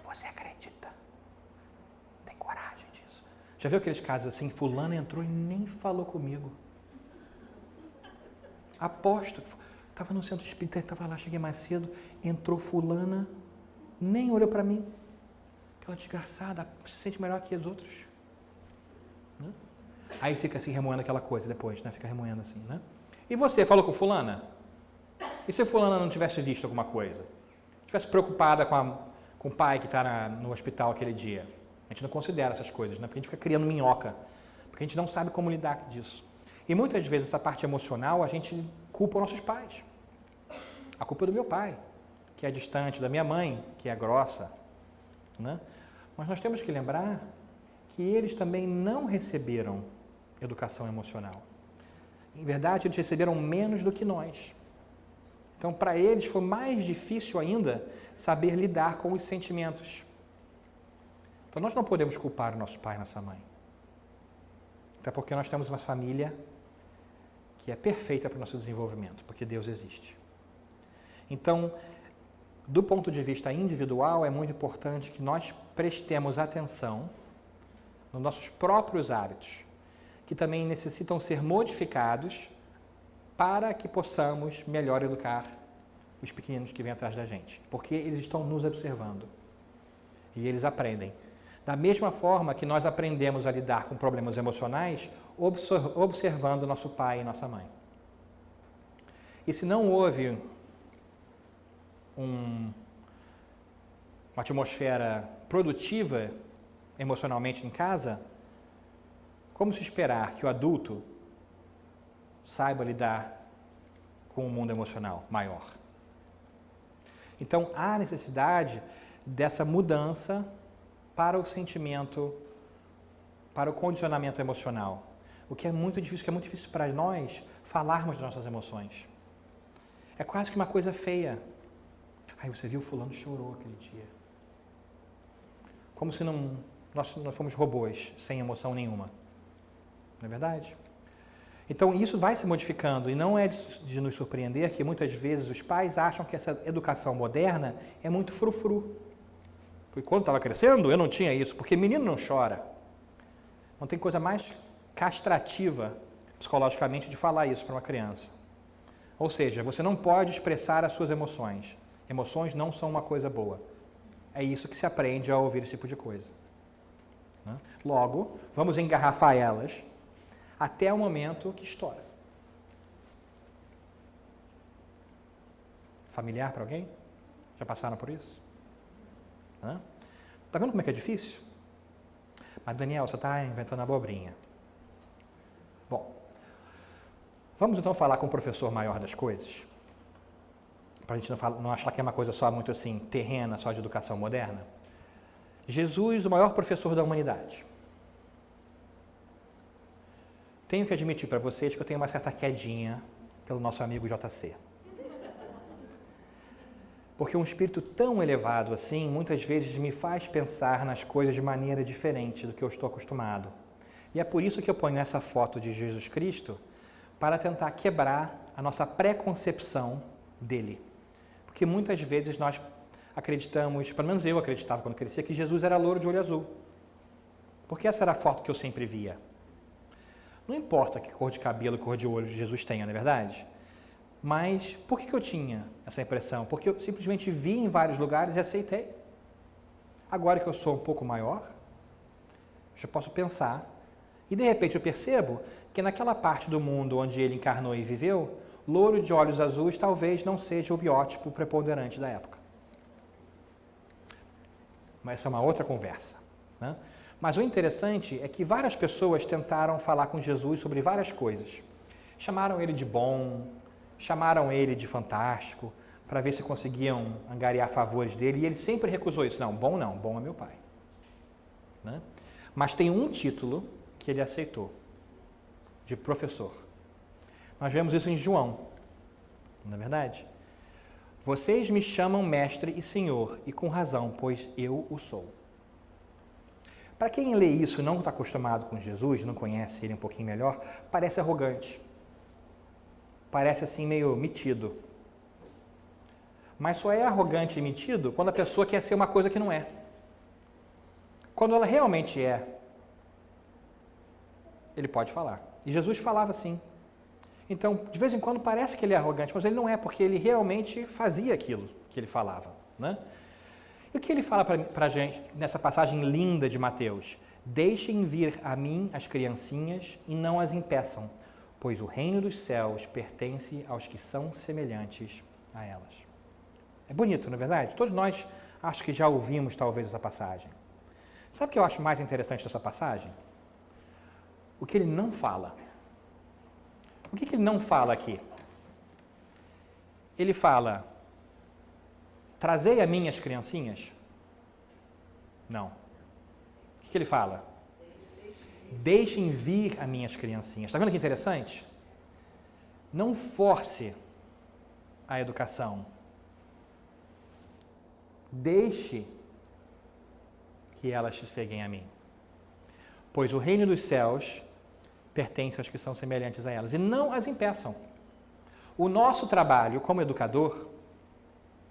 Você acredita? Tem coragem disso? Já viu aqueles casos assim, fulano entrou e nem falou comigo? Aposto que estava no centro espírita, estava lá, cheguei mais cedo, entrou fulana, nem olhou para mim. Aquela desgraçada, se sente melhor que os outros. Né? Aí fica assim, remoendo aquela coisa depois, né? Fica remoendo assim, né? E você, falou com fulana? E se fulana não tivesse visto alguma coisa? Tivesse preocupada com o pai que está no hospital aquele dia? A gente não considera essas coisas, né? Porque a gente fica criando minhoca. Porque a gente não sabe como lidar disso. E muitas vezes essa parte emocional a gente culpa os nossos pais. A culpa é do meu pai, que é distante, da minha mãe, que é grossa, né? Mas nós temos que lembrar que eles também não receberam educação emocional. Em verdade, eles receberam menos do que nós. Então, para eles foi mais difícil ainda saber lidar com os sentimentos. Então, nós não podemos culpar o nosso pai e nossa mãe. Até porque nós temos uma família que é perfeita para o nosso desenvolvimento, porque Deus existe. Então, do ponto de vista individual, é muito importante que nós prestemos atenção nos nossos próprios hábitos, que também necessitam ser modificados para que possamos melhor educar os pequeninos que vêm atrás da gente, porque eles estão nos observando e eles aprendem. Da mesma forma que nós aprendemos a lidar com problemas emocionais, observando nosso pai e nossa mãe. E se não houve uma atmosfera produtiva emocionalmente em casa, como se esperar que o adulto saiba lidar com o mundo emocional maior? Então, há necessidade dessa mudança para o sentimento, para o condicionamento emocional. O que é muito difícil para nós falarmos das nossas emoções. É quase que uma coisa feia. Aí você viu, fulano chorou aquele dia. Como se nós fomos robôs, sem emoção nenhuma. Não é verdade? Então, isso vai se modificando e não é de nos surpreender que muitas vezes os pais acham que essa educação moderna é muito frufru. Porque quando estava crescendo, eu não tinha isso, porque menino não chora. Não tem coisa mais castrativa, psicologicamente, de falar isso para uma criança. Ou seja, você não pode expressar as suas emoções. Emoções não são uma coisa boa. É isso que se aprende ao ouvir esse tipo de coisa. Logo, vamos engarrafar elas até o momento que estoura. Familiar para alguém? Já passaram por isso? Está vendo como é que é difícil? Mas Daniel, você está inventando abobrinha. Bom, vamos então falar com o professor maior das coisas? Para a gente não achar que é uma coisa só muito assim, terrena, só de educação moderna. Jesus, o maior professor da humanidade. Tenho que admitir para vocês que eu tenho uma certa quedinha pelo nosso amigo JC. Porque um espírito tão elevado assim, muitas vezes me faz pensar nas coisas de maneira diferente do que eu estou acostumado. E é por isso que eu ponho essa foto de Jesus Cristo, para tentar quebrar a nossa preconcepção dele. Porque muitas vezes nós acreditamos, pelo menos eu acreditava quando crescia, que Jesus era louro de olho azul. Porque essa era a foto que eu sempre via. Não importa que cor de cabelo e cor de olho Jesus tenha, não é verdade? Mas por que eu tinha essa impressão? Porque eu simplesmente vi em vários lugares e aceitei. Agora que eu sou um pouco maior, já posso pensar. E de repente eu percebo que naquela parte do mundo onde ele encarnou e viveu, louro de olhos azuis talvez não seja o biótipo preponderante da época. Mas essa é uma outra conversa, né? Mas o interessante é que várias pessoas tentaram falar com Jesus sobre várias coisas. Chamaram ele de bom, chamaram ele de fantástico, para ver se conseguiam angariar favores dele, e ele sempre recusou isso. Não, bom é meu pai. Né? Mas tem um título que ele aceitou, de professor. Nós vemos isso em João, não é verdade? Vocês me chamam mestre e senhor, e com razão, pois eu o sou. Para quem lê isso e não está acostumado com Jesus, não conhece ele um pouquinho melhor, parece arrogante. Parece assim meio metido. Mas só é arrogante e metido quando a pessoa quer ser uma coisa que não é. Quando ela realmente é, ele pode falar. E Jesus falava assim. Então, de vez em quando parece que ele é arrogante, mas ele não é, porque ele realmente fazia aquilo que ele falava, né? E o que ele fala para a gente nessa passagem linda de Mateus? Deixem vir a mim as criancinhas e não as impeçam, pois o reino dos céus pertence aos que são semelhantes a elas. É bonito, não é verdade? Todos nós acho que já ouvimos talvez essa passagem. Sabe o que eu acho mais interessante dessa passagem? O que ele não fala. O que ele não fala aqui? Ele fala, trazei a mim as criancinhas? Não. O que ele fala? Deixem vir a minhas criancinhas. Está vendo que interessante? Não force a educação. Deixe que elas cheguem a mim. Pois o reino dos céus pertence aos que são semelhantes a elas. E não as impeçam. O nosso trabalho como educador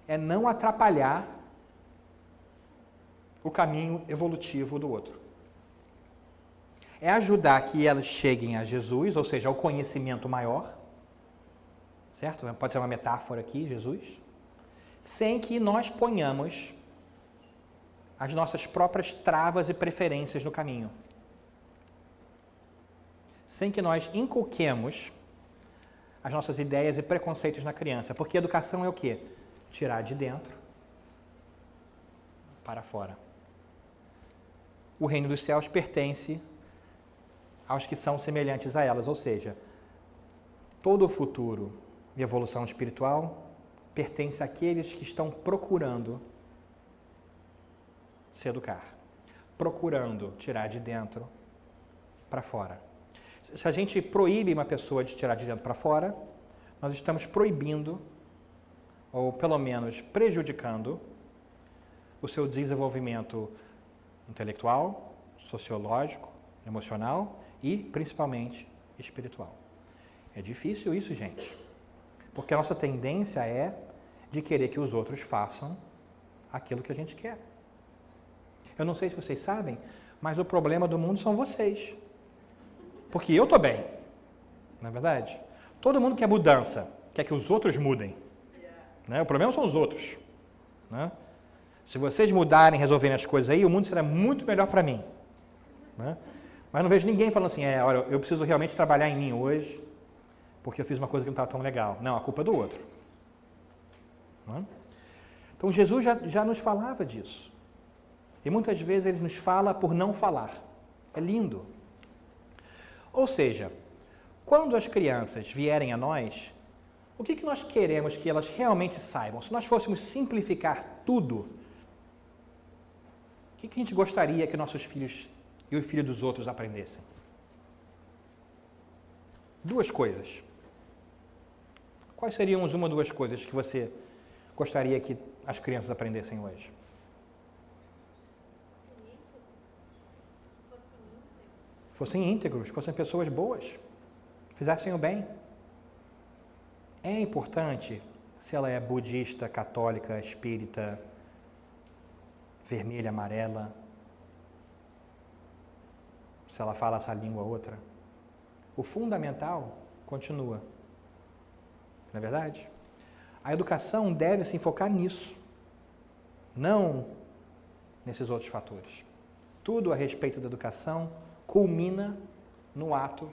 é não atrapalhar o caminho evolutivo do outro. É ajudar que elas cheguem a Jesus, ou seja, ao conhecimento maior, certo? Pode ser uma metáfora aqui, Jesus, sem que nós ponhamos as nossas próprias travas e preferências no caminho. Sem que nós inculquemos as nossas ideias e preconceitos na criança. Porque educação é o quê? Tirar de dentro para fora. O reino dos céus pertence aos que são semelhantes a elas, ou seja, todo o futuro e evolução espiritual pertence àqueles que estão procurando se educar, procurando tirar de dentro para fora. Se a gente proíbe uma pessoa de tirar de dentro para fora, nós estamos proibindo, ou pelo menos prejudicando, o seu desenvolvimento intelectual, sociológico, emocional e, principalmente, espiritual. É difícil isso, gente, porque a nossa tendência é de querer que os outros façam aquilo que a gente quer. Eu não sei se vocês sabem, mas o problema do mundo são vocês. Porque eu estou bem, não é verdade? Todo mundo quer mudança, quer que os outros mudem. Né? O problema são os outros. Né? Se vocês mudarem, resolverem as coisas aí, o mundo será muito melhor para mim. Né? Mas não vejo ninguém falando assim, olha, eu preciso realmente trabalhar em mim hoje, porque eu fiz uma coisa que não estava tão legal. Não, a culpa é do outro. Né? Então Jesus já nos falava disso. E muitas vezes ele nos fala por não falar. É lindo. Ou seja, quando as crianças vierem a nós, o que nós queremos que elas realmente saibam? Se nós fôssemos simplificar tudo, o que a gente gostaria que nossos filhos e os filhos dos outros aprendessem? Duas coisas. Quais seriam uma ou duas coisas que você gostaria que as crianças aprendessem hoje? Fossem íntegros, fossem pessoas boas, fizessem o bem. É importante se ela é budista, católica, espírita, vermelha, amarela, se ela fala essa língua ou outra. O fundamental continua. Não é verdade? A educação deve se enfocar nisso, não nesses outros fatores. Tudo a respeito da educação culmina no ato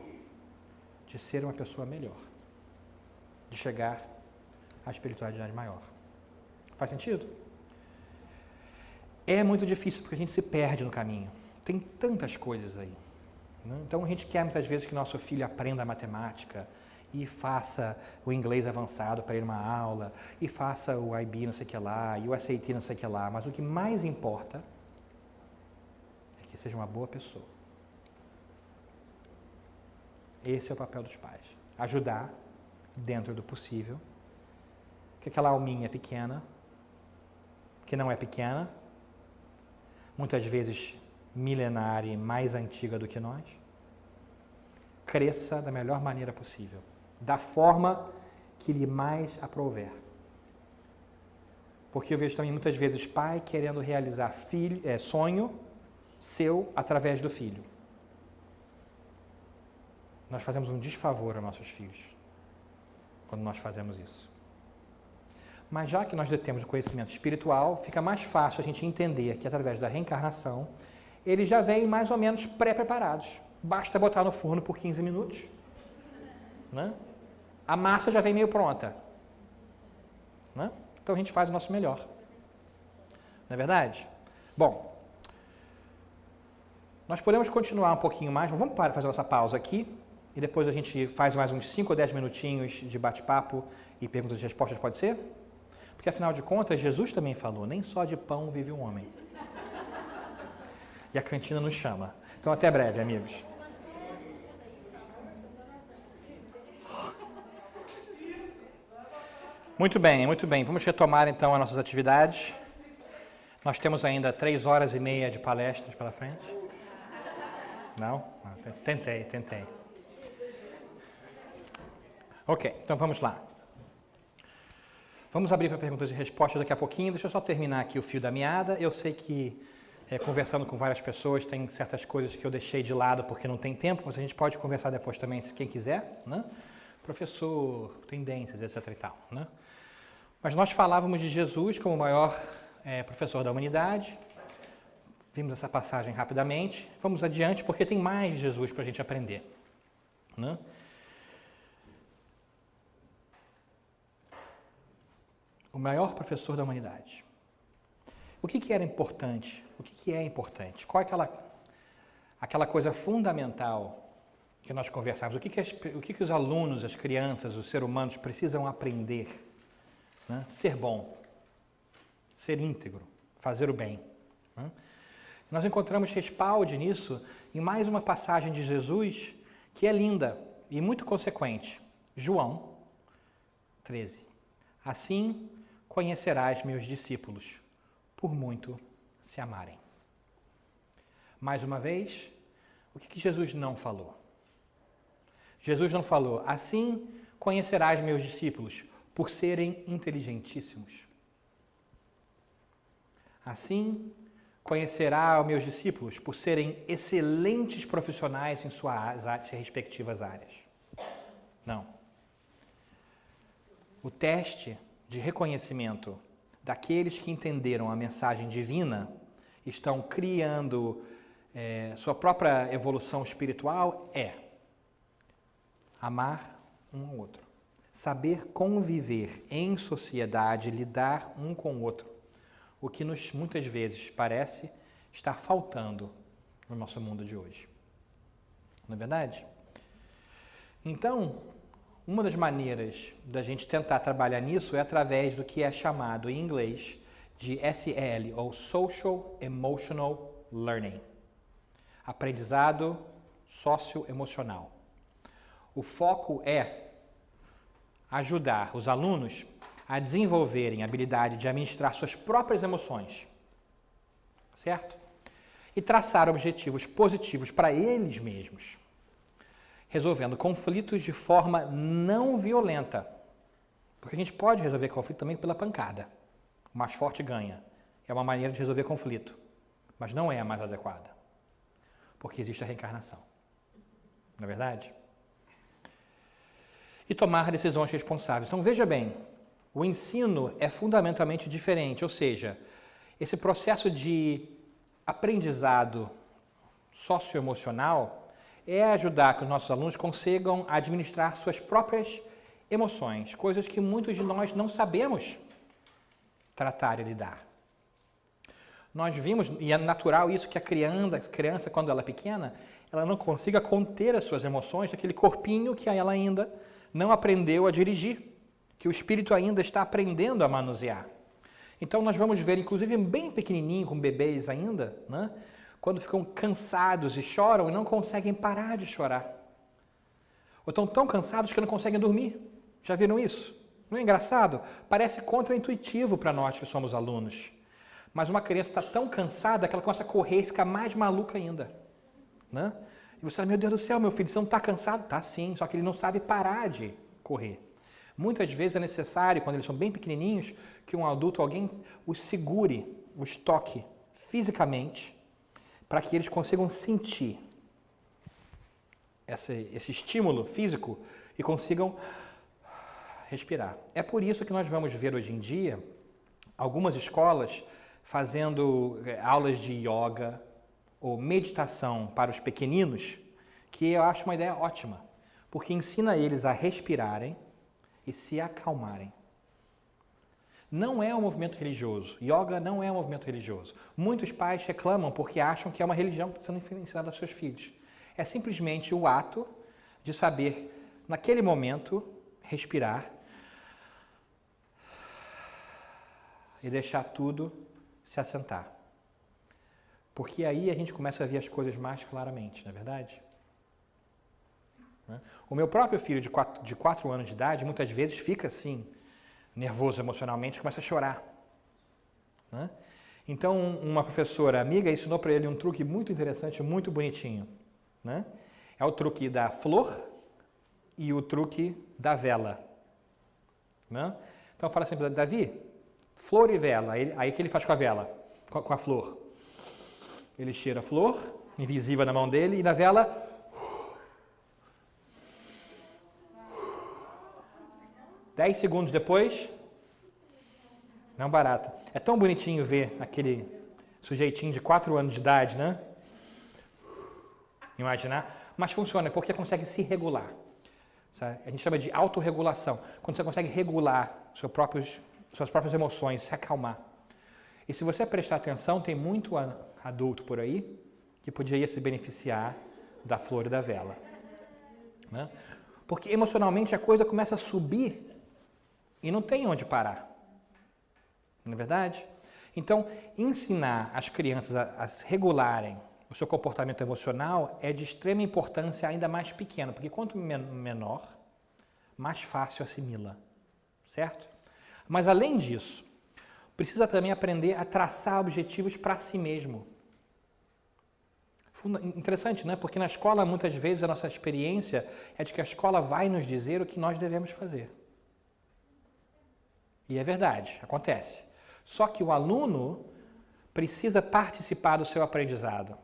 de ser uma pessoa melhor, de chegar à espiritualidade maior. Faz sentido? É muito difícil porque a gente se perde no caminho. Tem tantas coisas aí. Né? Então a gente quer muitas vezes que nosso filho aprenda matemática e faça o inglês avançado para ir numa aula, e faça o IB não sei o que lá, e o SAT não sei o que lá, mas o que mais importa é que seja uma boa pessoa. Esse é o papel dos pais. Ajudar, dentro do possível, que aquela alminha pequena, que não é pequena, muitas vezes milenária e mais antiga do que nós, cresça da melhor maneira possível, da forma que lhe mais aprouver. Porque eu vejo também muitas vezes pai querendo realizar sonho seu através do filho. Nós fazemos um desfavor aos nossos filhos quando nós fazemos isso. Mas já que nós detemos o conhecimento espiritual, fica mais fácil a gente entender que através da reencarnação, eles já vêm mais ou menos pré-preparados. Basta botar no forno por 15 minutos, né? A massa já vem meio pronta. Né? Então a gente faz o nosso melhor. Não é verdade? Bom, nós podemos continuar um pouquinho mais, mas vamos fazer nossa pausa aqui e depois a gente faz mais uns 5 ou 10 minutinhos de bate-papo e perguntas e respostas, pode ser? Porque afinal de contas, Jesus também falou, nem só de pão vive um homem. E a cantina nos chama. Então até breve, amigos. Muito bem, muito bem. Vamos retomar então as nossas atividades. Nós temos ainda 3 horas e meia de palestras pela frente. Não? Tentei. Ok, então vamos lá. Vamos abrir para perguntas e respostas daqui a pouquinho. Deixa eu só terminar aqui o fio da meada. Eu sei que, conversando com várias pessoas, tem certas coisas que eu deixei de lado porque não tem tempo, mas a gente pode conversar depois também, se quem quiser, né? Professor, tendências, etc. e tal, né? Mas nós falávamos de Jesus como o maior professor da humanidade. Vimos essa passagem rapidamente. Vamos adiante, porque tem mais de Jesus para a gente aprender, né? O maior professor da humanidade. O que era importante? O que é importante? Qual é aquela coisa fundamental que nós conversávamos? O que os alunos, as crianças, os seres humanos precisam aprender? Né? Ser bom, ser íntegro, fazer o bem. Né? Nós encontramos respaldo nisso em mais uma passagem de Jesus que é linda e muito consequente. João 13. Assim conhecerás meus discípulos, por muito se amarem. Mais uma vez, o que Jesus não falou? Jesus não falou, assim conhecerás meus discípulos, por serem inteligentíssimos. Assim conhecerá os meus discípulos, por serem excelentes profissionais em suas respectivas áreas. Não. O teste de reconhecimento daqueles que entenderam a mensagem divina, estão criando sua própria evolução espiritual, é amar um ao outro. Saber conviver em sociedade, lidar um com o outro. O que nos muitas vezes parece estar faltando no nosso mundo de hoje. Não é verdade? Então, uma das maneiras da gente tentar trabalhar nisso é através do que é chamado em inglês de SEL, ou Social Emotional Learning. Aprendizado socioemocional. O foco é ajudar os alunos a desenvolverem a habilidade de administrar suas próprias emoções, certo? E traçar objetivos positivos para eles mesmos, resolvendo conflitos de forma não violenta. Porque a gente pode resolver conflito também pela pancada. O mais forte ganha. É uma maneira de resolver conflito, mas não é a mais adequada. Porque existe a reencarnação. Não é verdade? E tomar decisões responsáveis. Então, veja bem, o ensino é fundamentalmente diferente, ou seja, esse processo de aprendizado socioemocional é ajudar que os nossos alunos consigam administrar suas próprias emoções, coisas que muitos de nós não sabemos tratar e lidar. Nós vimos, e é natural isso, que a criança, quando ela é pequena, ela não consiga conter as suas emoções, aquele corpinho que ela ainda não aprendeu a dirigir, que o espírito ainda está aprendendo a manusear. Então nós vamos ver, inclusive bem pequenininho, com bebês ainda, né? Quando ficam cansados e choram e não conseguem parar de chorar. Ou estão tão cansados que não conseguem dormir. Já viram isso? Não é engraçado? Parece contraintuitivo para nós que somos alunos. Mas uma criança está tão cansada que ela começa a correr e fica mais maluca ainda. Né? E você fala, meu Deus do céu, meu filho, você não está cansado? Está sim, só que ele não sabe parar de correr. Muitas vezes é necessário, quando eles são bem pequenininhos, que um adulto, alguém os segure, os toque fisicamente, para que eles consigam sentir esse estímulo físico e consigam respirar. É por isso que nós vamos ver hoje em dia algumas escolas fazendo aulas de yoga ou meditação para os pequeninos, que eu acho uma ideia ótima, porque ensina eles a respirarem e se acalmarem. Não é um movimento religioso. Yoga não é um movimento religioso. Muitos pais reclamam porque acham que é uma religião que está sendo ensinada aos seus filhos. É simplesmente o ato de saber, naquele momento, respirar e deixar tudo se assentar. Porque aí a gente começa a ver as coisas mais claramente, não é verdade? O meu próprio filho de 4 anos de idade, muitas vezes fica assim, nervoso emocionalmente, começa a chorar. Né? Então, uma professora amiga ensinou para ele um truque muito interessante, muito bonitinho. Né? É o truque da flor e o truque da vela. Né? Então, fala sempre, Davi, flor e vela. Aí o que ele faz com a vela? Com a flor? Ele cheira a flor, invisível na mão dele, e na vela... Dez segundos depois, não barato. É tão bonitinho ver aquele sujeitinho de 4 anos de idade, né? Imaginar. Mas funciona porque consegue se regular. Sabe? A gente chama de autorregulação. Quando você consegue regular suas próprias emoções, se acalmar. E se você prestar atenção, tem muito adulto por aí que poderia se beneficiar da flor e da vela. Né? Porque emocionalmente a coisa começa a subir e não tem onde parar. Não é verdade? Então, ensinar as crianças a regularem o seu comportamento emocional é de extrema importância, ainda mais pequeno, porque quanto menor, mais fácil assimila. Certo? Mas, além disso, precisa também aprender a traçar objetivos para si mesmo. Interessante, né? Porque na escola, muitas vezes, a nossa experiência é de que a escola vai nos dizer o que nós devemos fazer. E é verdade, acontece. Só que o aluno precisa participar do seu aprendizado.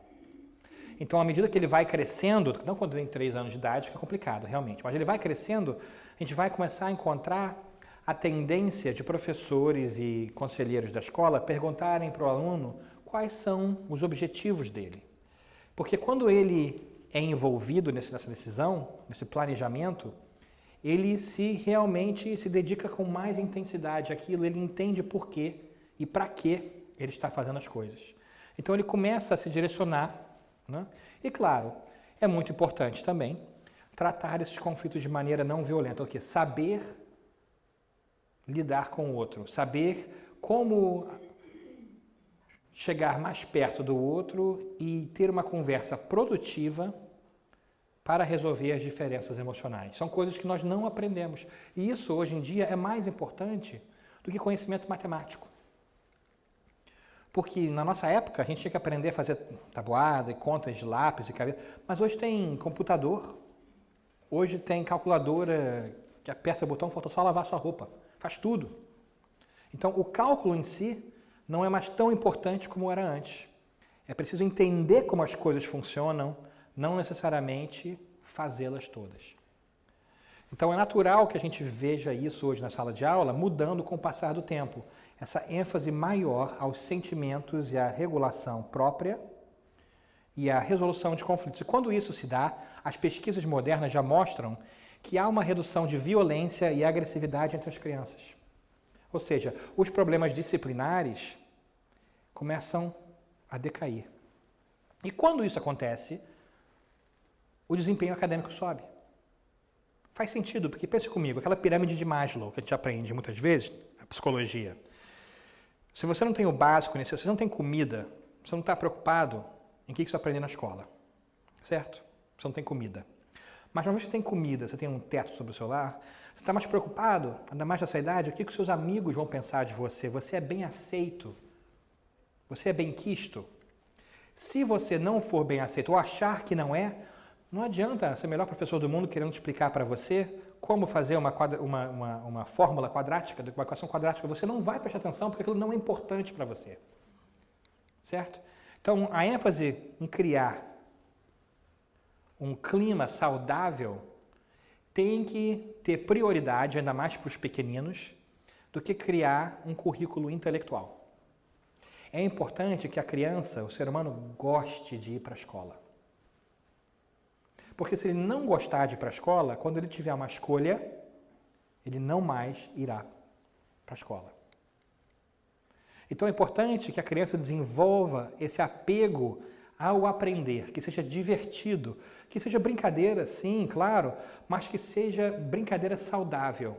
Então, à medida que ele vai crescendo, não quando ele tem 3 anos de idade, que é complicado, realmente, mas ele vai crescendo, a gente vai começar a encontrar a tendência de professores e conselheiros da escola perguntarem para o aluno quais são os objetivos dele. Porque quando ele é envolvido nessa decisão, nesse planejamento, ele realmente se dedica com mais intensidade àquilo, ele entende por quê e para que ele está fazendo as coisas. Então ele começa a se direcionar, né? E claro, é muito importante também tratar esses conflitos de maneira não violenta, porque saber lidar com o outro, saber como chegar mais perto do outro e ter uma conversa produtiva para resolver as diferenças emocionais. São coisas que nós não aprendemos. E isso, hoje em dia, é mais importante do que conhecimento matemático. Porque na nossa época, a gente tinha que aprender a fazer tabuada e contas de lápis e cabeça. Mas hoje tem computador, hoje tem calculadora que aperta o botão, falta só lavar sua roupa. Faz tudo. Então, o cálculo em si não é mais tão importante como era antes. É preciso entender como as coisas funcionam, não necessariamente fazê-las todas. Então é natural que a gente veja isso hoje na sala de aula mudando com o passar do tempo. Essa ênfase maior aos sentimentos e à regulação própria e à resolução de conflitos. E quando isso se dá, as pesquisas modernas já mostram que há uma redução de violência e agressividade entre as crianças. Ou seja, os problemas disciplinares começam a decair. E quando isso acontece, o desempenho acadêmico sobe. Faz sentido, porque pense comigo, aquela pirâmide de Maslow que a gente aprende muitas vezes na psicologia. Se você não tem o básico necessário, se você não tem comida, você não está preocupado em o que você vai aprender na escola. Certo? Você não tem comida. Mas uma vez que você tem comida, você tem um teto sobre o seu lar, você está mais preocupado, ainda mais nessa idade, o que os seus amigos vão pensar de você. Você é bem aceito. Você é bem quisto. Se você não for bem aceito ou achar que não é, não adianta ser o melhor professor do mundo querendo explicar para você como fazer uma fórmula quadrática, uma equação quadrática. Você não vai prestar atenção porque aquilo não é importante para você. Certo? Então, a ênfase em criar um clima saudável tem que ter prioridade, ainda mais para os pequeninos, do que criar um currículo intelectual. É importante que a criança, o ser humano, goste de ir para a escola. Porque se ele não gostar de ir para a escola, quando ele tiver uma escolha, ele não mais irá para a escola. Então é importante que a criança desenvolva esse apego ao aprender, que seja divertido, que seja brincadeira, sim, claro, mas que seja brincadeira saudável.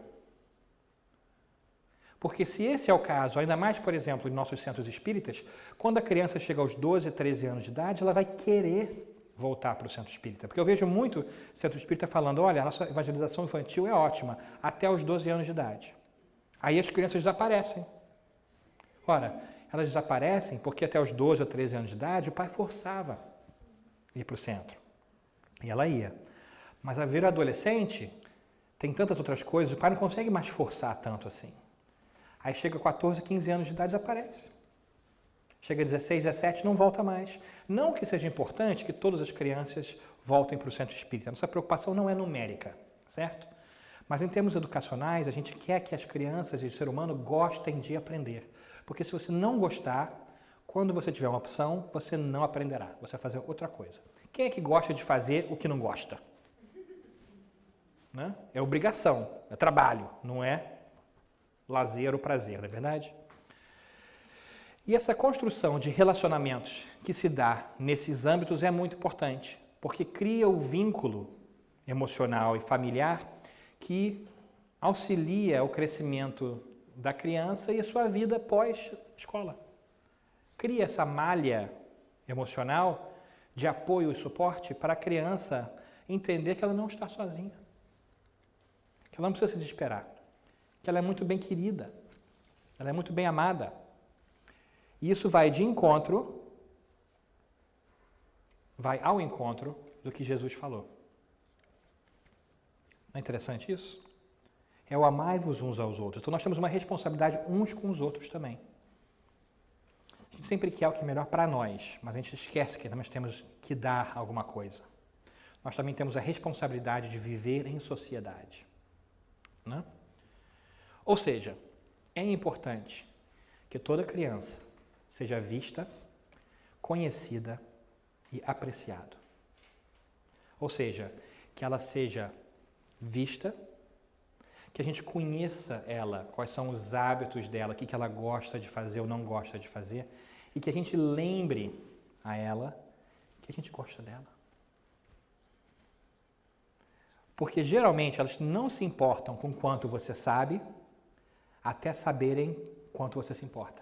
Porque se esse é o caso, ainda mais, por exemplo, em nossos centros espíritas, quando a criança chega aos 12, 13 anos de idade, ela vai querer voltar para o centro espírita. Porque eu vejo muito centro espírita falando, olha, a nossa evangelização infantil é ótima, até os 12 anos de idade. Aí as crianças desaparecem. Ora, elas desaparecem porque até os 12 ou 13 anos de idade o pai forçava ir para o centro. E ela ia. Mas a vir adolescente, tem tantas outras coisas, o pai não consegue mais forçar tanto assim. Aí chega 14, 15 anos de idade, desaparece. Chega 16, 17, não volta mais. Não que seja importante que todas as crianças voltem para o centro espírita. Nossa preocupação não é numérica, certo? Mas em termos educacionais, a gente quer que as crianças e o ser humano gostem de aprender. Porque se você não gostar, quando você tiver uma opção, você não aprenderá. Você vai fazer outra coisa. Quem é que gosta de fazer o que não gosta? Né? É obrigação, é trabalho, não é lazer ou prazer, não é verdade? E essa construção de relacionamentos que se dá nesses âmbitos é muito importante, porque cria o vínculo emocional e familiar que auxilia o crescimento da criança e a sua vida pós-escola. Cria essa malha emocional de apoio e suporte para a criança entender que ela não está sozinha, que ela não precisa se desesperar, que ela é muito bem querida, ela é muito bem amada. E isso vai ao encontro do que Jesus falou. Não é interessante isso? É o amai-vos uns aos outros. Então nós temos uma responsabilidade uns com os outros também. A gente sempre quer o que é melhor para nós, mas a gente esquece que nós temos que dar alguma coisa. Nós também temos a responsabilidade de viver em sociedade. Né? Ou seja, é importante que toda criança seja vista, conhecida e apreciada. Ou seja, que ela seja vista, que a gente conheça ela, quais são os hábitos dela, o que ela gosta de fazer ou não gosta de fazer, e que a gente lembre a ela que a gente gosta dela. Porque geralmente elas não se importam com quanto você sabe, até saberem quanto você se importa.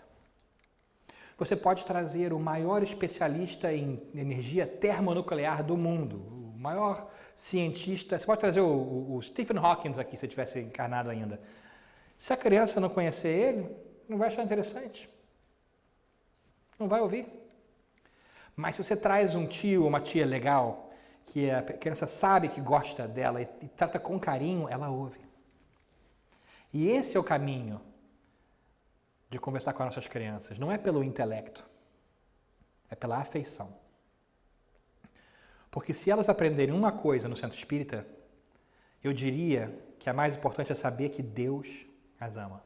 Você pode trazer o maior especialista em energia termonuclear do mundo, o maior cientista. Você pode trazer o Stephen Hawking aqui, se ele tivesse encarnado ainda. Se a criança não conhecer ele, não vai achar interessante. Não vai ouvir. Mas se você traz um tio ou uma tia legal, que a criança sabe que gosta dela e trata com carinho, ela ouve. E esse é o caminho de conversar com as nossas crianças. Não é pelo intelecto, é pela afeição. Porque se elas aprenderem uma coisa no centro espírita, eu diria que a mais importante é saber que Deus as ama.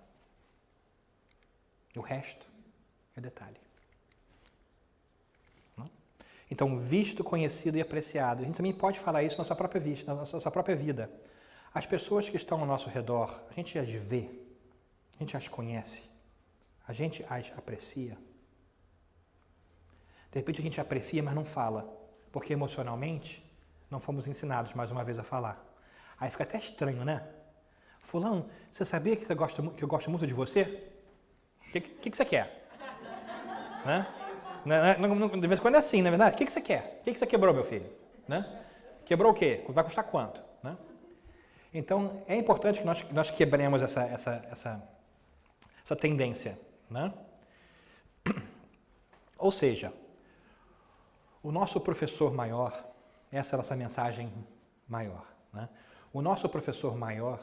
O resto é detalhe. Não? Então, visto, conhecido e apreciado. A gente também pode falar isso na sua própria vida, na sua própria vida. As pessoas que estão ao nosso redor, a gente as vê, a gente as conhece, a gente as aprecia. De repente a gente aprecia, mas não fala, porque emocionalmente não fomos ensinados mais uma vez a falar. Aí fica até estranho, né? Fulano, você sabia que eu gosto muito de você? O que você quer? Né? De vez em quando é assim, não é verdade? O que você quer? O que você quebrou, meu filho? Né? Quebrou o quê? Vai custar quanto? Né? Então, é importante que nós quebremos essa tendência. Né? Ou seja, o nosso professor maior, essa é a nossa mensagem maior, né? O nosso professor maior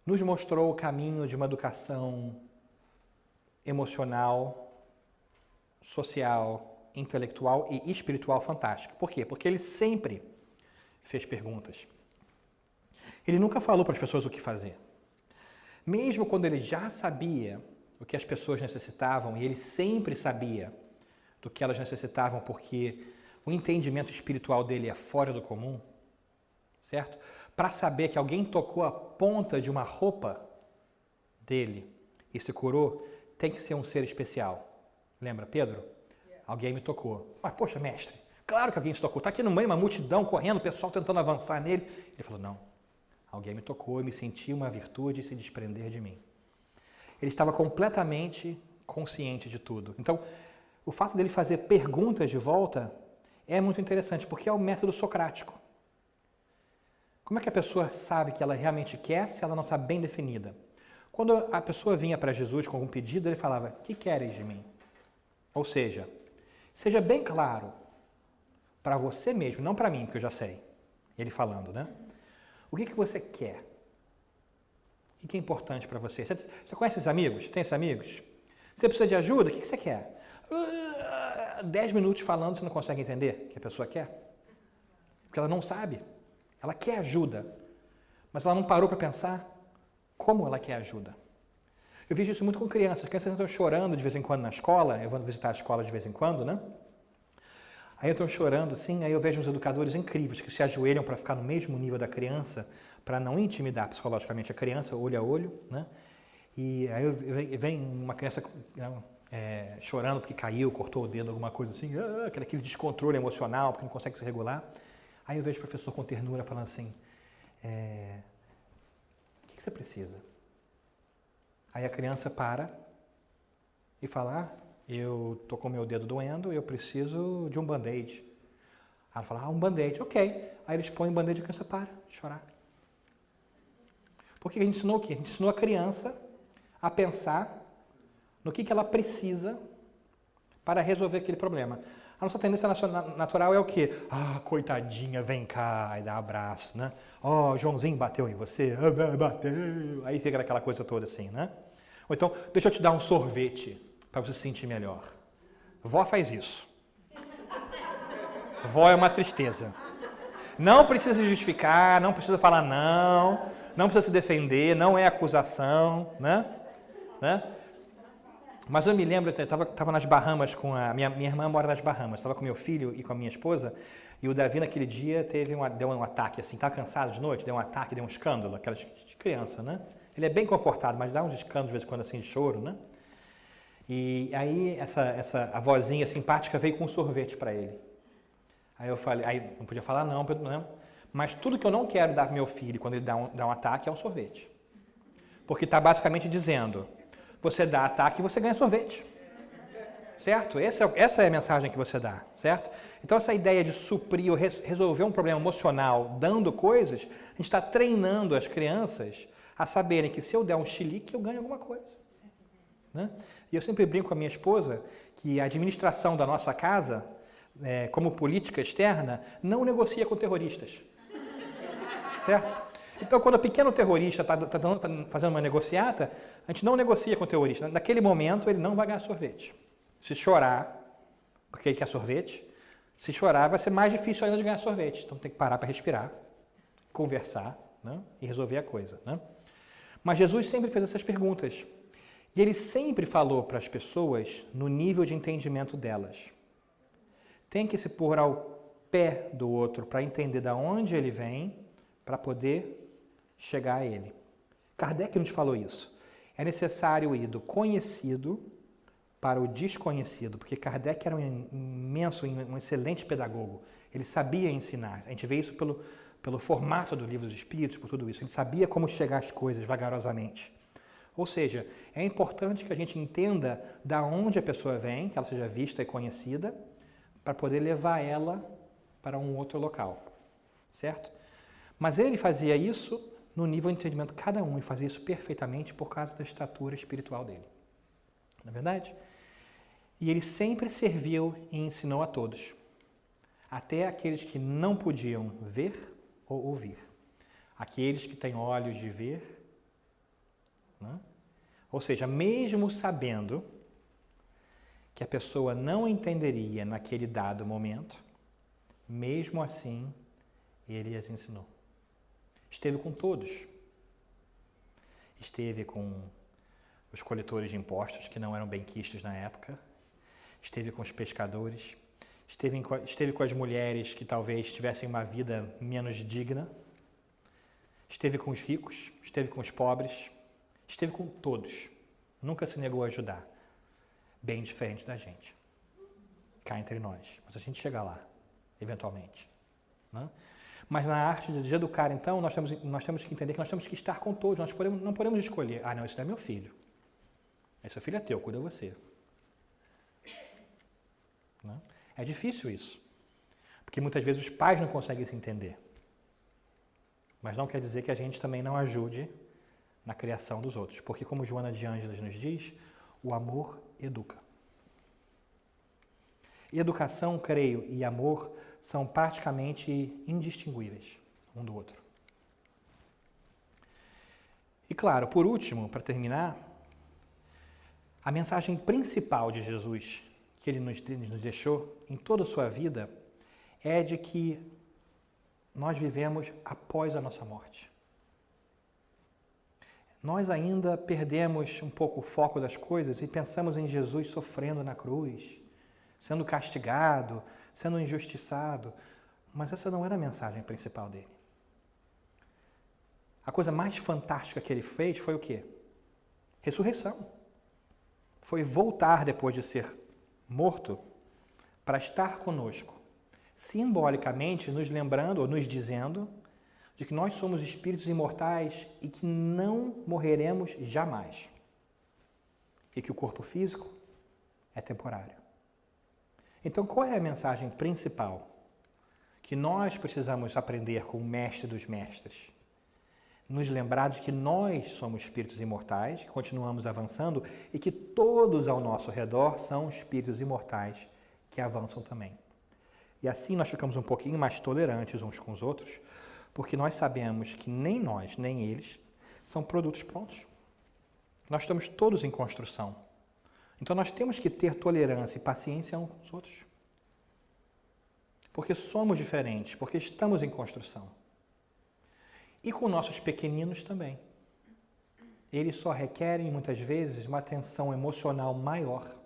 nos mostrou o caminho de uma educação emocional, social, intelectual e espiritual fantástica. Por quê? Porque ele sempre fez perguntas. Ele nunca falou para as pessoas o que fazer. Mesmo quando ele já sabia o que as pessoas necessitavam, e ele sempre sabia do que elas necessitavam, porque o entendimento espiritual dele é fora do comum, certo? Para saber que alguém tocou a ponta de uma roupa dele e se curou, tem que ser um ser especial. Lembra, Pedro? Alguém me tocou. Mas, poxa, mestre, claro que alguém se tocou. Está aqui no meio, uma multidão correndo, o pessoal tentando avançar nele. Ele falou, não, alguém me tocou, eu me senti uma virtude se desprender de mim. Ele estava completamente consciente de tudo. Então, o fato dele fazer perguntas de volta é muito interessante, porque é o método socrático. Como é que a pessoa sabe que ela realmente quer se ela não está bem definida? Quando a pessoa vinha para Jesus com algum pedido, ele falava, o que queres de mim? Ou seja, seja bem claro para você mesmo, não para mim, porque eu já sei. Ele falando, né? O que você quer? O que é importante para você? Você conhece esses amigos? Tem esses amigos? Você precisa de ajuda? O que você quer? 10 minutos falando, você não consegue entender o que a pessoa quer? Porque ela não sabe. Ela quer ajuda, mas ela não parou para pensar como ela quer ajuda. Eu vejo isso muito com crianças. As crianças estão chorando de vez em quando na escola. Eu vou visitar a escola de vez em quando, né? Aí estão chorando, assim, aí eu vejo uns educadores incríveis que se ajoelham para ficar no mesmo nível da criança, para não intimidar psicologicamente a criança, olho a olho, né? E aí vem uma criança chorando porque caiu, cortou o dedo, alguma coisa assim, aquele descontrole emocional, porque não consegue se regular. Aí eu vejo o professor com ternura falando assim, o que você precisa? Aí a criança para e fala, eu tô com meu dedo doendo, eu preciso de um band-aid. Aí ela fala, um band-aid, ok. Aí eles põem um band-aid e a criança para de chorar. Porque a gente ensinou o quê? A gente ensinou a criança a pensar no que ela precisa para resolver aquele problema. A nossa tendência natural é o quê? Coitadinha, vem cá e dá um abraço, né? Joãozinho bateu em você? Bateu. Aí fica aquela coisa toda assim, né? Ou então, deixa eu te dar um sorvete para você se sentir melhor. Vó faz isso. Vó é uma tristeza. Não precisa se justificar, não precisa falar não precisa se defender, não é acusação, né? Mas eu me lembro, eu estava nas Bahamas com a minha irmã mora nas Bahamas, estava com meu filho e com a minha esposa, e o Davi naquele dia deu um ataque, assim, estava cansado de noite, deu um ataque, deu um escândalo, aquelas de criança, né? Ele é bem comportado, mas dá uns escândalos de vez em quando, assim, de choro, né? E aí a vozinha simpática veio com um sorvete para ele. Aí eu falei, aí não podia falar não, mas tudo que eu não quero dar para meu filho quando ele dá um ataque é um sorvete. Porque está basicamente dizendo, você dá ataque e você ganha sorvete. Certo? Essa é a mensagem que você dá, certo? Então essa ideia de suprir ou resolver um problema emocional dando coisas, a gente está treinando as crianças a saberem que se eu der um chilique, eu ganho alguma coisa. Né? E eu sempre brinco com a minha esposa que a administração da nossa casa, como política externa, não negocia com terroristas. Certo? Então, quando o pequeno terrorista está fazendo uma negociata, a gente não negocia com o terrorista. Naquele momento, ele não vai ganhar sorvete. Se chorar, porque ele quer sorvete, se chorar vai ser mais difícil ainda de ganhar sorvete. Então, tem que parar para respirar, conversar, né? E resolver a coisa. Né? Mas Jesus sempre fez essas perguntas. E ele sempre falou para as pessoas no nível de entendimento delas. Tem que se pôr ao pé do outro para entender de onde ele vem, para poder chegar a ele. Kardec nos falou isso. É necessário ir do conhecido para o desconhecido, porque Kardec era um excelente pedagogo. Ele sabia ensinar. A gente vê isso pelo formato do Livro dos Espíritos, por tudo isso. Ele sabia como chegar às coisas vagarosamente. Ou seja, é importante que a gente entenda da onde a pessoa vem, que ela seja vista e conhecida, para poder levar ela para um outro local. Certo? Mas ele fazia isso no nível de entendimento de cada um e fazia isso perfeitamente por causa da estatura espiritual dele. Não é verdade? E ele sempre serviu e ensinou a todos, até aqueles que não podiam ver ou ouvir. Aqueles que têm olhos de ver, né? Ou seja, mesmo sabendo que a pessoa não entenderia naquele dado momento, mesmo assim, ele as ensinou. Esteve com todos. Esteve com os coletores de impostos, que não eram benquistas na época. Esteve com os pescadores. Esteve com as mulheres que talvez tivessem uma vida menos digna. Esteve com os ricos. Esteve com os pobres. Esteve com todos. Nunca se negou a ajudar. Bem diferente da gente. cá entre nós. Mas a gente chega lá, eventualmente. Né? Mas na arte de educar, então, nós temos que entender que nós temos que estar com todos. Nós não podemos escolher, não, esse não é meu filho. Esse filho é teu, cuida você. Né? É difícil isso. Porque muitas vezes os pais não conseguem se entender. Mas não quer dizer que a gente também não ajude na criação dos outros. Porque, como Joana de Ângeles nos diz, o amor educa. E educação, creio, e amor são praticamente indistinguíveis um do outro. E claro, por último, para terminar, a mensagem principal de Jesus que ele nos deixou em toda a sua vida é de que nós vivemos após a nossa morte. Nós ainda perdemos um pouco o foco das coisas e pensamos em Jesus sofrendo na cruz, sendo castigado, sendo injustiçado, mas essa não era a mensagem principal dele. A coisa mais fantástica que ele fez foi o quê? Ressurreição. Foi voltar depois de ser morto para estar conosco, simbolicamente nos lembrando ou nos dizendo de que nós somos espíritos imortais e que não morreremos jamais. E que o corpo físico é temporário. Então, qual é a mensagem principal que nós precisamos aprender com o mestre dos mestres? Nos lembrar de que nós somos espíritos imortais, que continuamos avançando e que todos ao nosso redor são espíritos imortais que avançam também. E assim nós ficamos um pouquinho mais tolerantes uns com os outros, porque nós sabemos que nem nós, nem eles, são produtos prontos. Nós estamos todos em construção. Então nós temos que ter tolerância e paciência uns com os outros. Porque somos diferentes, porque estamos em construção. E com nossos pequeninos também. Eles só requerem, muitas vezes, uma atenção emocional maior,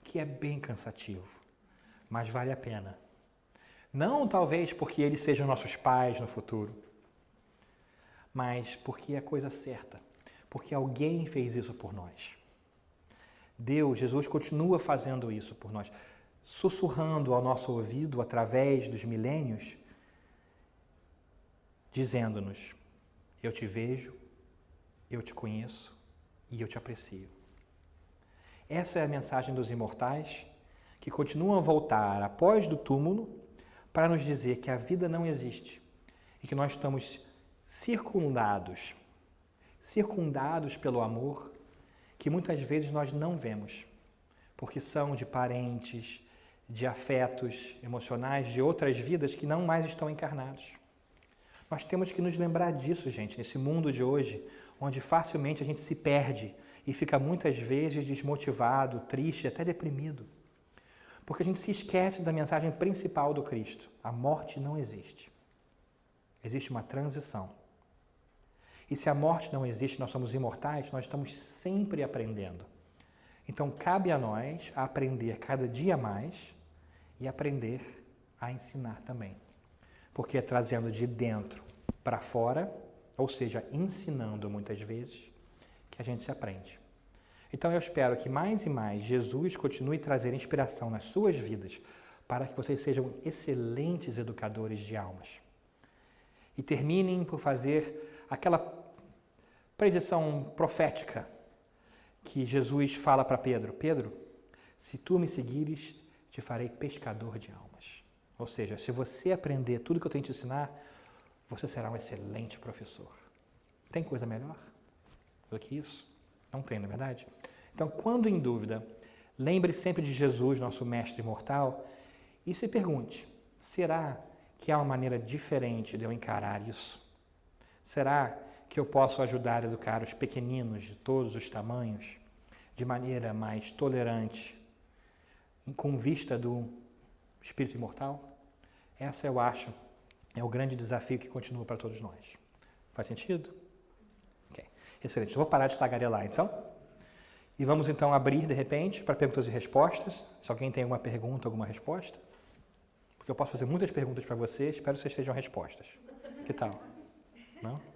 que é bem cansativo, mas vale a pena. Não talvez porque eles sejam nossos pais no futuro, mas porque é a coisa certa, porque alguém fez isso por nós. Deus, Jesus, continua fazendo isso por nós, sussurrando ao nosso ouvido através dos milênios, dizendo-nos: eu te vejo, eu te conheço e eu te aprecio. Essa é a mensagem dos imortais que continuam a voltar após do túmulo para nos dizer que a vida não existe e que nós estamos circundados pelo amor que muitas vezes nós não vemos, porque são de parentes, de afetos emocionais, de outras vidas que não mais estão encarnados. Nós temos que nos lembrar disso, gente, nesse mundo de hoje, onde facilmente a gente se perde e fica muitas vezes desmotivado, triste, até deprimido. Porque a gente se esquece da mensagem principal do Cristo. A morte não existe. Existe uma transição. E se a morte não existe, nós somos imortais, nós estamos sempre aprendendo. Então, cabe a nós a aprender cada dia mais e aprender a ensinar também. Porque é trazendo de dentro para fora, ou seja, ensinando muitas vezes, que a gente se aprende. Então eu espero que mais e mais Jesus continue a trazer inspiração nas suas vidas para que vocês sejam excelentes educadores de almas. E terminem por fazer aquela predição profética que Jesus fala para Pedro: Pedro, se tu me seguires, te farei pescador de almas. Ou seja, se você aprender tudo que eu tenho que te ensinar, você será um excelente professor. Tem coisa melhor do que isso? Não tem, não é verdade? Então, quando em dúvida, lembre sempre de Jesus, nosso mestre imortal, e se pergunte: será que há uma maneira diferente de eu encarar isso? Será que eu posso ajudar a educar os pequeninos de todos os tamanhos de maneira mais tolerante, com vista do espírito imortal? Essa, eu acho, é o grande desafio que continua para todos nós. Faz sentido? Ok. Excelente. Eu vou parar de tagarelar, então. E vamos, então, abrir, de repente, para perguntas e respostas. Se alguém tem alguma pergunta, alguma resposta. Porque eu posso fazer muitas perguntas para vocês, espero que vocês tenham respostas. Que tal? Não?